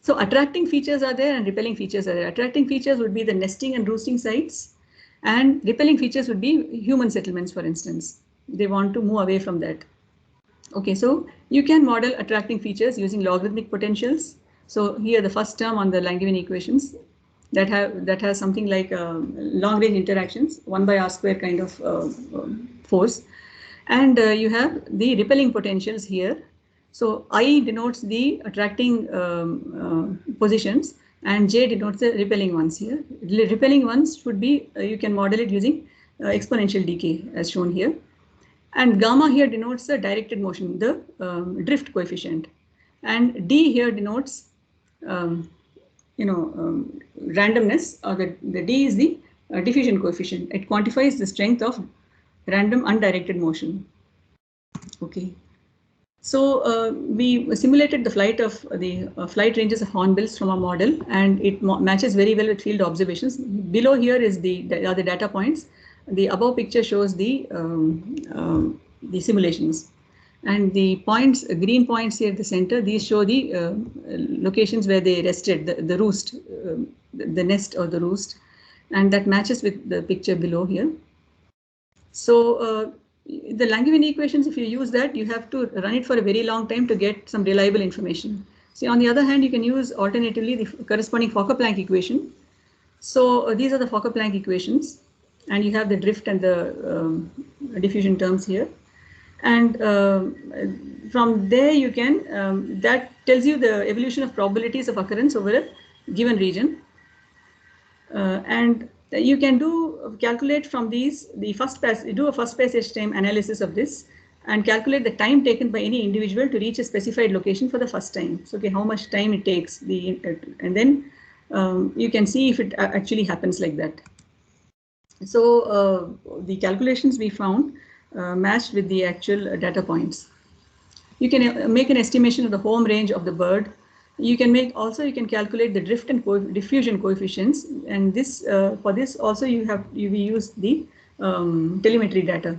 C: So attracting features are there and repelling features are there. Attracting features would be the nesting and roosting sites, and repelling features would be human settlements, for instance. They want to move away from that. Okay, so you can model attracting features using logarithmic potentials. So here the first term on the Langevin equations that has something like long range interactions, 1 by r square kind of force, and you have the repelling potentials here. So I denotes the attracting positions and J denotes the repelling ones here. Repelling ones should be, you can model it using exponential decay as shown here. And gamma here denotes the directed motion, the drift coefficient. And D here denotes, randomness, or the D is the diffusion coefficient. It quantifies the strength of random undirected motion. Okay. So we simulated the flight of the flight ranges of hornbills from a model, and it matches very well with field observations. Below here is the data points. The above picture shows the simulations, and the points, green points here at the center, these show the locations where they rested, the roost, the nest or the roost, and that matches with the picture below here. So the Langevin equations, if you use that, you have to run it for a very long time to get some reliable information. So on the other hand, you can use alternatively the corresponding Fokker-Planck equation. So these are the Fokker-Planck equations, and you have the drift and the diffusion terms here. And from there you can, that tells you the evolution of probabilities of occurrence over a given region. And you can calculate from these do a first passage time analysis of this and calculate the time taken by any individual to reach a specified location for the first time. So okay, how much time it takes, and then you can see if it actually happens like that. So the calculations we found matched with the actual data points. You can make an estimation of the home range of the bird. You can calculate the drift and diffusion coefficients, and this for this also we use the telemetry data.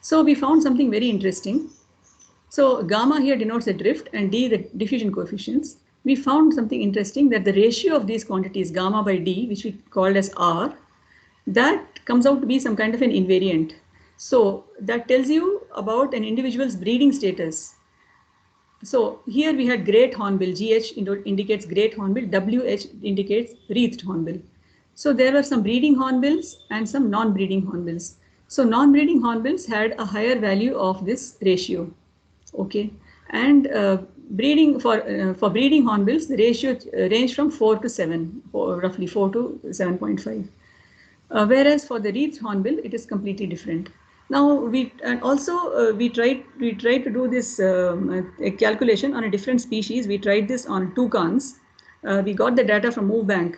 C: So we found something very interesting. So gamma here denotes the drift and D the diffusion coefficients. We found something interesting, that the ratio of these quantities, gamma by D, which we called as R, that comes out to be some kind of an invariant. So that tells you about an individual's breeding status. So here we had great hornbill, GH indicates great hornbill, WH indicates wreathed hornbill. So there were some breeding hornbills and some non-breeding hornbills. So non-breeding hornbills had a higher value of this ratio. Okay, and breeding for breeding hornbills, the ratio ranged from 4 to 7, or roughly 4 to 7.5. Whereas for the wreathed hornbill, it is completely different. Now we tried to do this calculation on a different species. We tried this on toucans. We got the data from MoveBank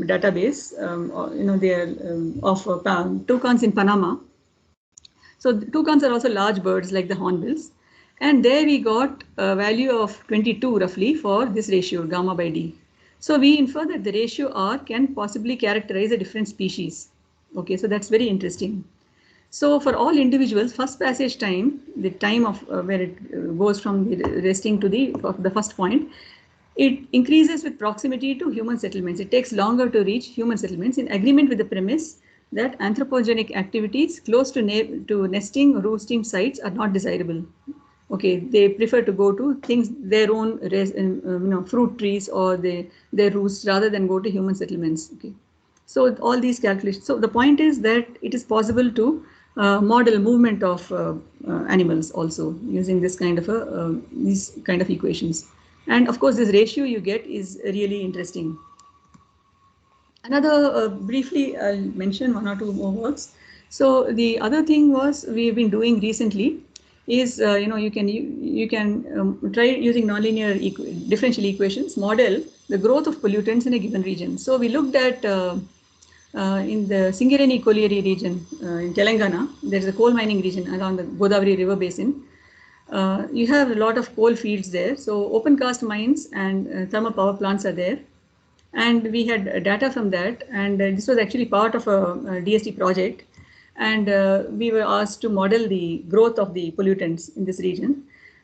C: database. They are of toucans in Panama. So the toucans are also large birds like the hornbills, and there we got a value of 22 roughly for this ratio gamma by D. So we infer that the ratio R can possibly characterize a different species. Okay, so that's very interesting. So for all individuals, first passage time, the time of where it goes from the resting to the first point, it increases with proximity to human settlements. It takes longer to reach human settlements, in agreement with the premise that anthropogenic activities close to nesting or roosting sites are not desirable. Okay, they prefer to go to their own fruit trees or their roosts rather than go to human settlements. Okay, so all these calculations. So the point is that it is possible to model movement of animals also using this kind of these kind of equations. And of course, this ratio you get is really interesting. Another briefly, I'll mention one or two more works. So the other thing was we've been doing recently is you can try using nonlinear differential equations, model the growth of pollutants in a given region. So we looked at in the Singareni colliery region in Telangana. There is a coal mining region along the Godavari River basin. You have a lot of coal fields there. So open cast mines and thermal power plants are there. And we had data from that. And this was actually part of a DST project. And we were asked to model the growth of the pollutants in this region.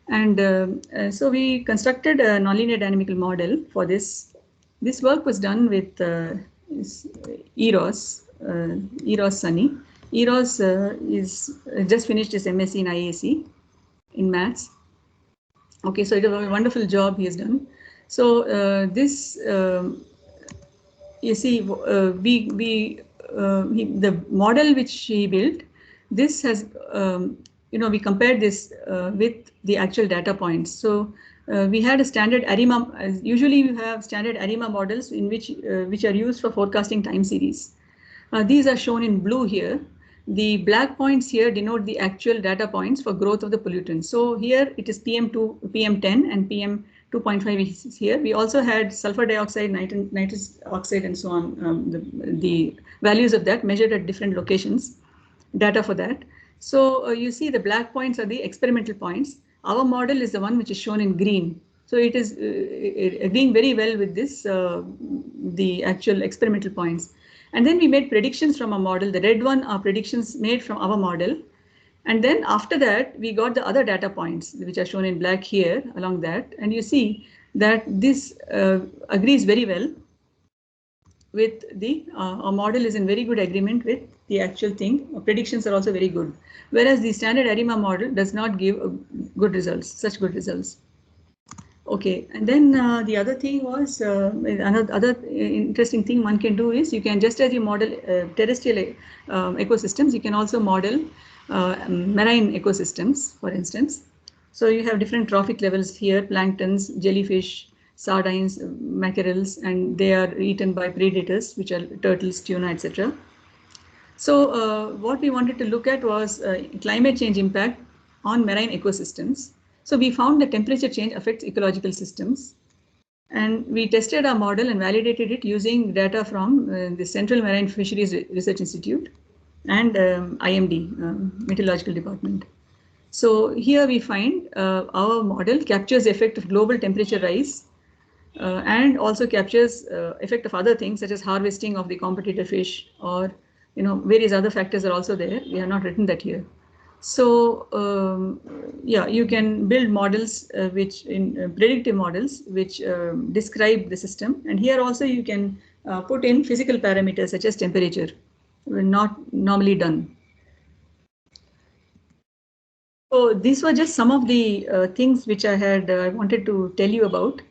C: And so we constructed a nonlinear dynamical model for this. This work was done with Eros Sunny. Eros is just finished his MSc in IISc in maths. Okay, so it was a wonderful job he has done. So this, you see, the model which he built, this has, we compared this with the actual data points. So we had a standard Arima. Usually you have standard Arima models in which are used for forecasting time series. These are shown in blue here. The black points here denote the actual data points for growth of the pollutants. So here it is PM2, PM10 and PM2.5 is here. We also had sulfur dioxide, nitrous oxide and so on, the values of that measured at different locations, data for that. So you see the black points are the experimental points. Our model is the one which is shown in green. So it is agreeing very well with this, the actual experimental points. And then we made predictions from our model. The red one are predictions made from our model. And then after that, we got the other data points, which are shown in black here along that. And you see that this agrees very well with the, our model is in very good agreement with the actual thing. Our predictions are also very good. Whereas the standard Arima model does not give good results, such good results. Okay, and then the other thing was, another interesting thing one can do is you can, just as you model terrestrial ecosystems, you can also model marine ecosystems, for instance. So you have different trophic levels here, planktons, jellyfish, sardines, mackerels, and they are eaten by predators, which are turtles, tuna, etc. So what we wanted to look at was climate change impact on marine ecosystems. So we found that temperature change affects ecological systems. And we tested our model and validated it using data from the Central Marine Fisheries Research Institute and IMD, Meteorological Department. So here we find our model captures the effect of global temperature rise and also captures effect of other things such as harvesting of the competitor fish, or various other factors are also there. We have not written that here. So yeah, you can build models which in predictive models which describe the system, and here also you can put in physical parameters such as temperature, not normally done. So these were just some of the things which I had wanted to tell you about.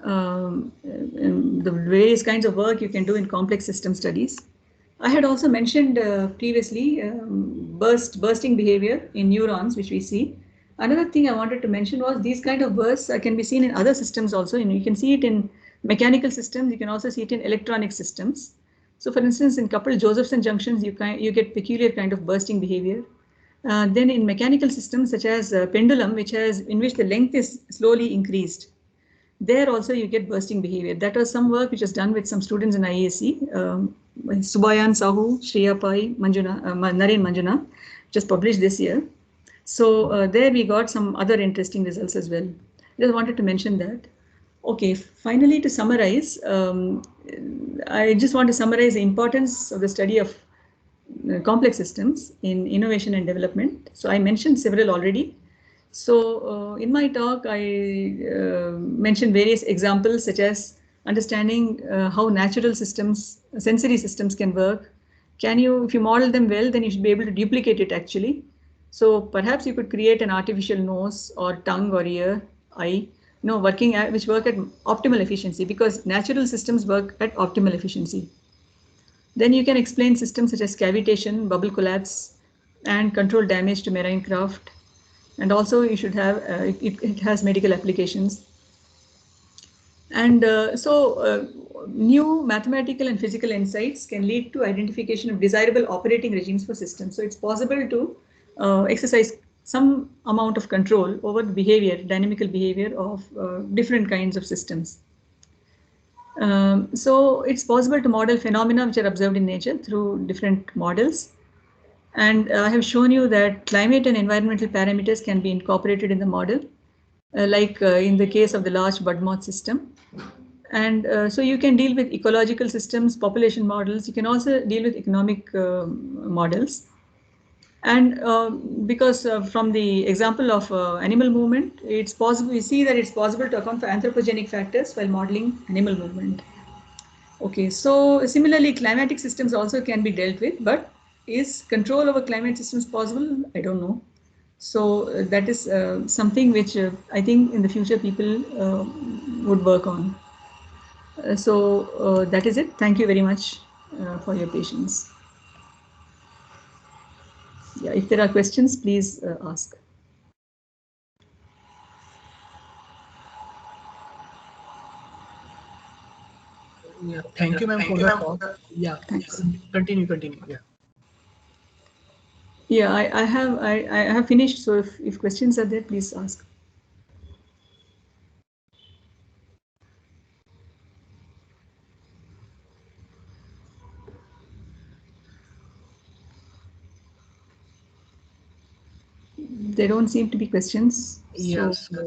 C: The various kinds of work you can do in complex system studies. I had also mentioned previously bursting behavior in neurons, which we see. Another thing I wanted to mention was these kind of bursts can be seen in other systems also. You can see it in mechanical systems. You can also see it in electronic systems. So for instance, in coupled Josephson junctions, you get peculiar kind of bursting behavior. Then in mechanical systems such as pendulum, in which the length is slowly increased, there also you get bursting behavior. That was some work which was done with some students in IISc, Subayan Sahu, Shreya Pai, Naren Manjuna, just published this year. So there we got some other interesting results as well. Just wanted to mention that. Okay, finally to summarize, I just want to summarize the importance of the study of complex systems in innovation and development. So I mentioned several already. So in my talk, I mentioned various examples such as understanding how natural systems, sensory systems can work. If you model them well, then you should be able to duplicate it actually. So perhaps you could create an artificial nose or tongue or ear, eye, which work at optimal efficiency, because natural systems work at optimal efficiency. Then you can explain systems such as cavitation, bubble collapse, and control damage to marine craft. And also you should have, it has medical applications. And new mathematical and physical insights can lead to identification of desirable operating regimes for systems. So it's possible to exercise some amount of control over the behavior, dynamical behavior of different kinds of systems. So it's possible to model phenomena which are observed in nature through different models. And I have shown you that climate and environmental parameters can be incorporated in the model, like in the case of the large bud moth system. And so you can deal with ecological systems, population models. You can also deal with economic models. And because from the example of animal movement, it's possible, we see that it's possible to account for anthropogenic factors while modeling animal movement. Okay, so similarly, climatic systems also can be dealt with, but is control over climate systems possible? I don't know. So that is something which I think in the future people would work on. So that is it. Thank you very much for your patience. Yeah, if there are questions, please ask.
B: Yeah, thank you, ma'am, for the talk. Yeah,
C: Thanks.
B: continue. Yeah.
C: Yeah, I have finished. So if questions are there, please ask. There don't seem to be questions.
B: Yeah,
C: So
B: so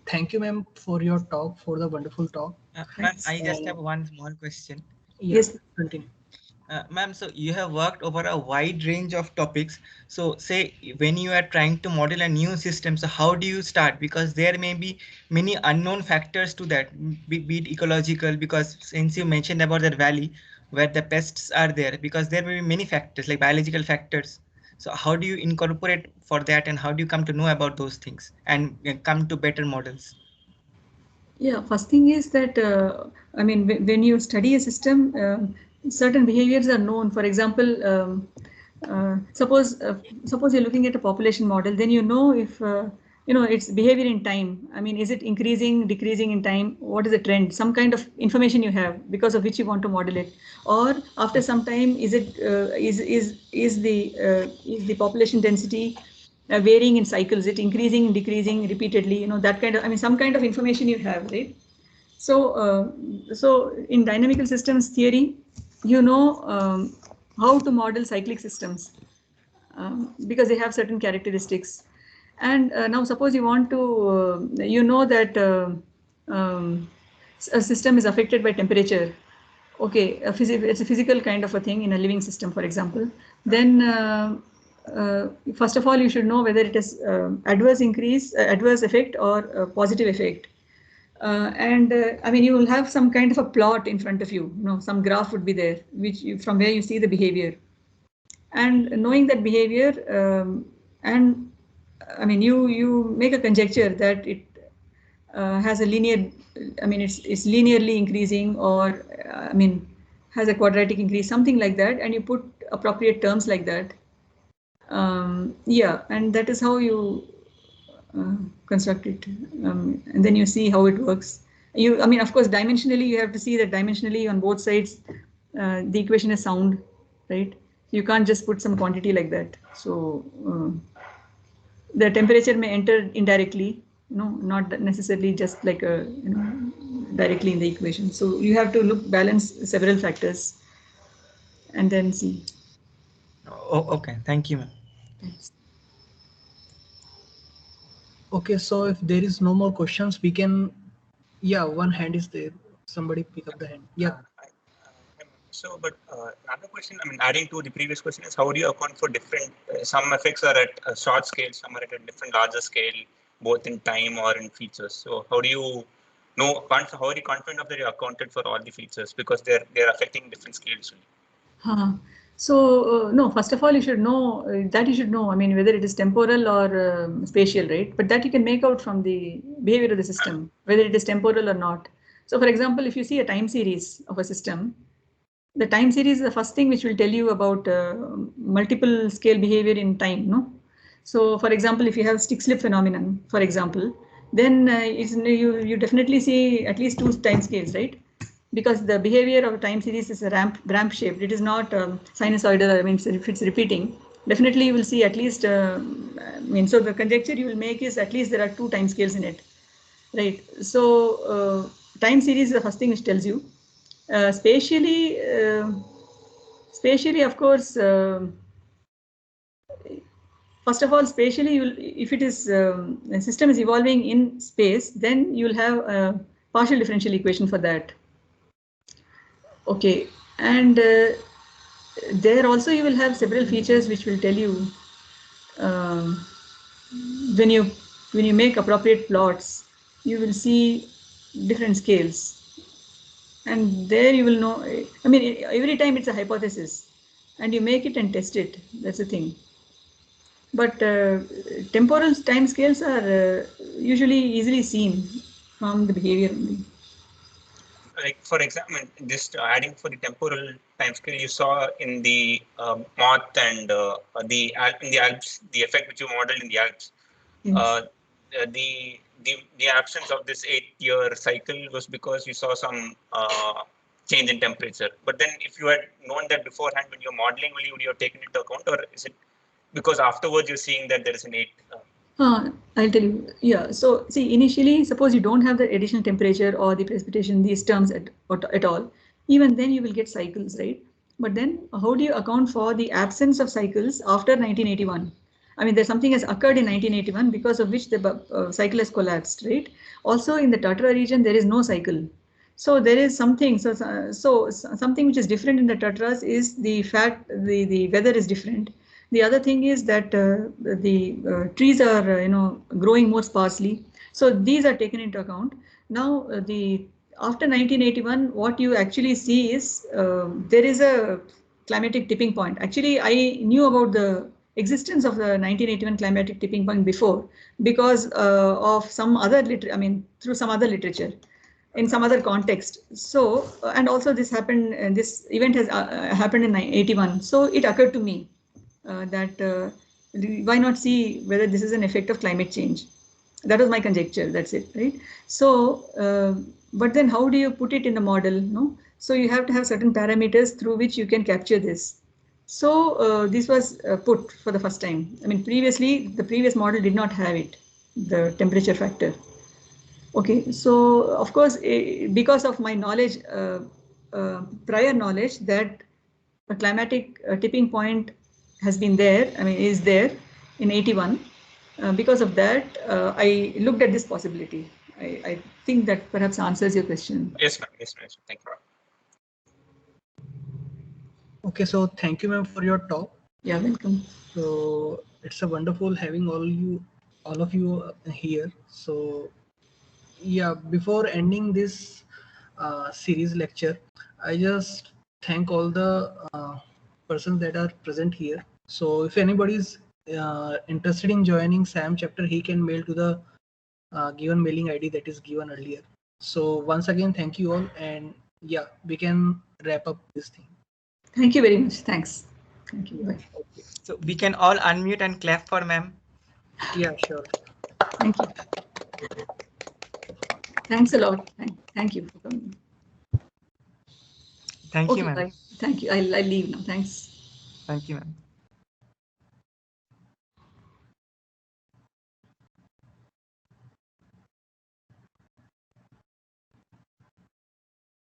B: thank you, ma'am, for your talk, for the wonderful talk.
A: Ma'am, I just have one small question.
B: Yeah,
C: yes.
B: continue.
A: Ma'am, so you have worked over a wide range of topics. So say when you are trying to model a new system, so how do you start? Because there may be many unknown factors to that, be it ecological, because since you mentioned about that valley where the pests are there, because there may be many factors like biological factors. So how do you incorporate for that, and how do you come to know about those things and come to better models?
C: Yeah, first thing is that I mean, when you study a system, certain behaviors are known. For example, suppose you're looking at a population model, then you know if you know its behavior in time. I mean, is it increasing, decreasing in time? What is the trend? Some kind of information you have because of which you want to model it. Or after some time, is it is the population density varying in cycles, it increasing, decreasing repeatedly, you know, that kind of, I mean, some kind of information you have, right? So in dynamical systems theory, you know how to model cyclic systems because they have certain characteristics. And now suppose you want to, you know that a system is affected by temperature. Okay, it's a physical kind of a thing in a living system, for example. Then first of all, you should know whether it is adverse effect or positive effect. I mean, you will have some kind of a plot in front of you. You know, some graph would be there, from where you see the behavior. And knowing that behavior, and I mean, you make a conjecture that it has a linear, I mean, it's linearly increasing, or I mean, has a quadratic increase, something like that, and you put appropriate terms like that. Yeah, and that is how you construct it, and then you see how it works. I mean, of course, dimensionally, you have to see that dimensionally on both sides, the equation is sound, right? You can't just put some quantity like that. So the temperature may enter indirectly, you know, not necessarily just like a, you know, directly in the equation. So you have to balance several factors and then see.
A: Oh, okay. Thank you, ma'am.
C: Thanks.
B: Okay, so if there is no more questions, we can. Yeah, one hand is there. Somebody pick up the hand. Yeah.
D: So, but another question, I mean, adding to the previous question is how do you account for different, some effects are at a short scale, some are at a different larger scale, both in time or in features. So how do you know, how are you confident of that you accounted for all the features because they're affecting different scales?
C: So no, first of all, you should know that you should know. I mean, whether it is temporal or spatial, right? But that you can make out from the behavior of the system, whether it is temporal or not. So, for example, if you see a time series of a system, the time series is the first thing which will tell you about multiple scale behavior in time, no? So, for example, if you have stick slip phenomenon, for example, then you definitely see at least 2 time scales, right? Because the behavior of a time series is a ramp shaped. It is not sinusoidal. I mean, if it's repeating, definitely you will see at least. I mean, so the conjecture you will make is at least there are 2 time scales in it, right? So time series is the first thing which tells you. Spatially, of course. First of all, spatially, if it is a system is evolving in space, then you will have a partial differential equation for that. Okay, and there also you will have several features which will tell you um, when you make appropriate plots, you will see different scales. And there you will know, I mean, every time it's a hypothesis and you make it and test it. That's the thing. But temporal time scales are usually easily seen from the behavior only.
D: Like for example, just adding for the temporal time scale, you saw in the moth and in the Alps, the effect which you modeled in the Alps.
C: Yes.
D: The absence of this 8-year cycle was because you saw some change in temperature. But then, if you had known that beforehand when you're modeling, would you have taken into account, or is it because afterwards you're seeing that there is an 8?
C: I'll tell you. Yeah. So see, initially, suppose you don't have the additional temperature or the precipitation, these terms at all. Even then, you will get cycles, right? But then, how do you account for the absence of cycles after 1981? I mean, there's something has occurred in 1981 because of which the cycle has collapsed, right? Also, in the Tatra region, there is no cycle. So there is something. So something which is different in the Tatras is the fact the weather is different. The other thing is that the trees are growing more sparsely. So these are taken into account. Now after 1981, what you actually see is there is a climatic tipping point. Actually, I knew about the existence of the 1981 climatic tipping point before because of some other through some other literature in some other context. So and also this happened. This event has happened in 81. So it occurred to me that why not see whether this is an effect of climate change. That was my conjecture. That's it, right? So, but then how do you put it in the model? No, so you have to have certain parameters through which you can capture this. So this was put for the first time. I mean, previously the previous model did not have it, the temperature factor. Okay, so of course, because of my knowledge, prior knowledge that a climatic tipping point has been there, is there in 81. Because of that, I looked at this possibility. I think that perhaps answers your question.
D: Yes, ma'am. Yes, ma'am. Thank you.
B: Okay, so thank you, ma'am, for your talk.
C: Yeah, welcome.
B: So it's a wonderful having all of you here. So yeah, before ending this series lecture, I just thank all the persons that are present here. So if anybody is interested in joining SIAM chapter, he can mail to the given mailing ID that is given earlier. So once again, thank you all, and yeah, we can wrap up this thing.
C: Thank you very much. Thanks. Thank you. Bye.
B: Okay.
A: So we can all unmute and clap for ma'am.
B: Yeah, sure.
C: Thank you. Thanks a lot. Thank you for coming.
A: Thank you,
C: Okay,
A: ma'am.
C: bye. Thank you. I'll leave now. Thanks.
A: Thank you, ma'am.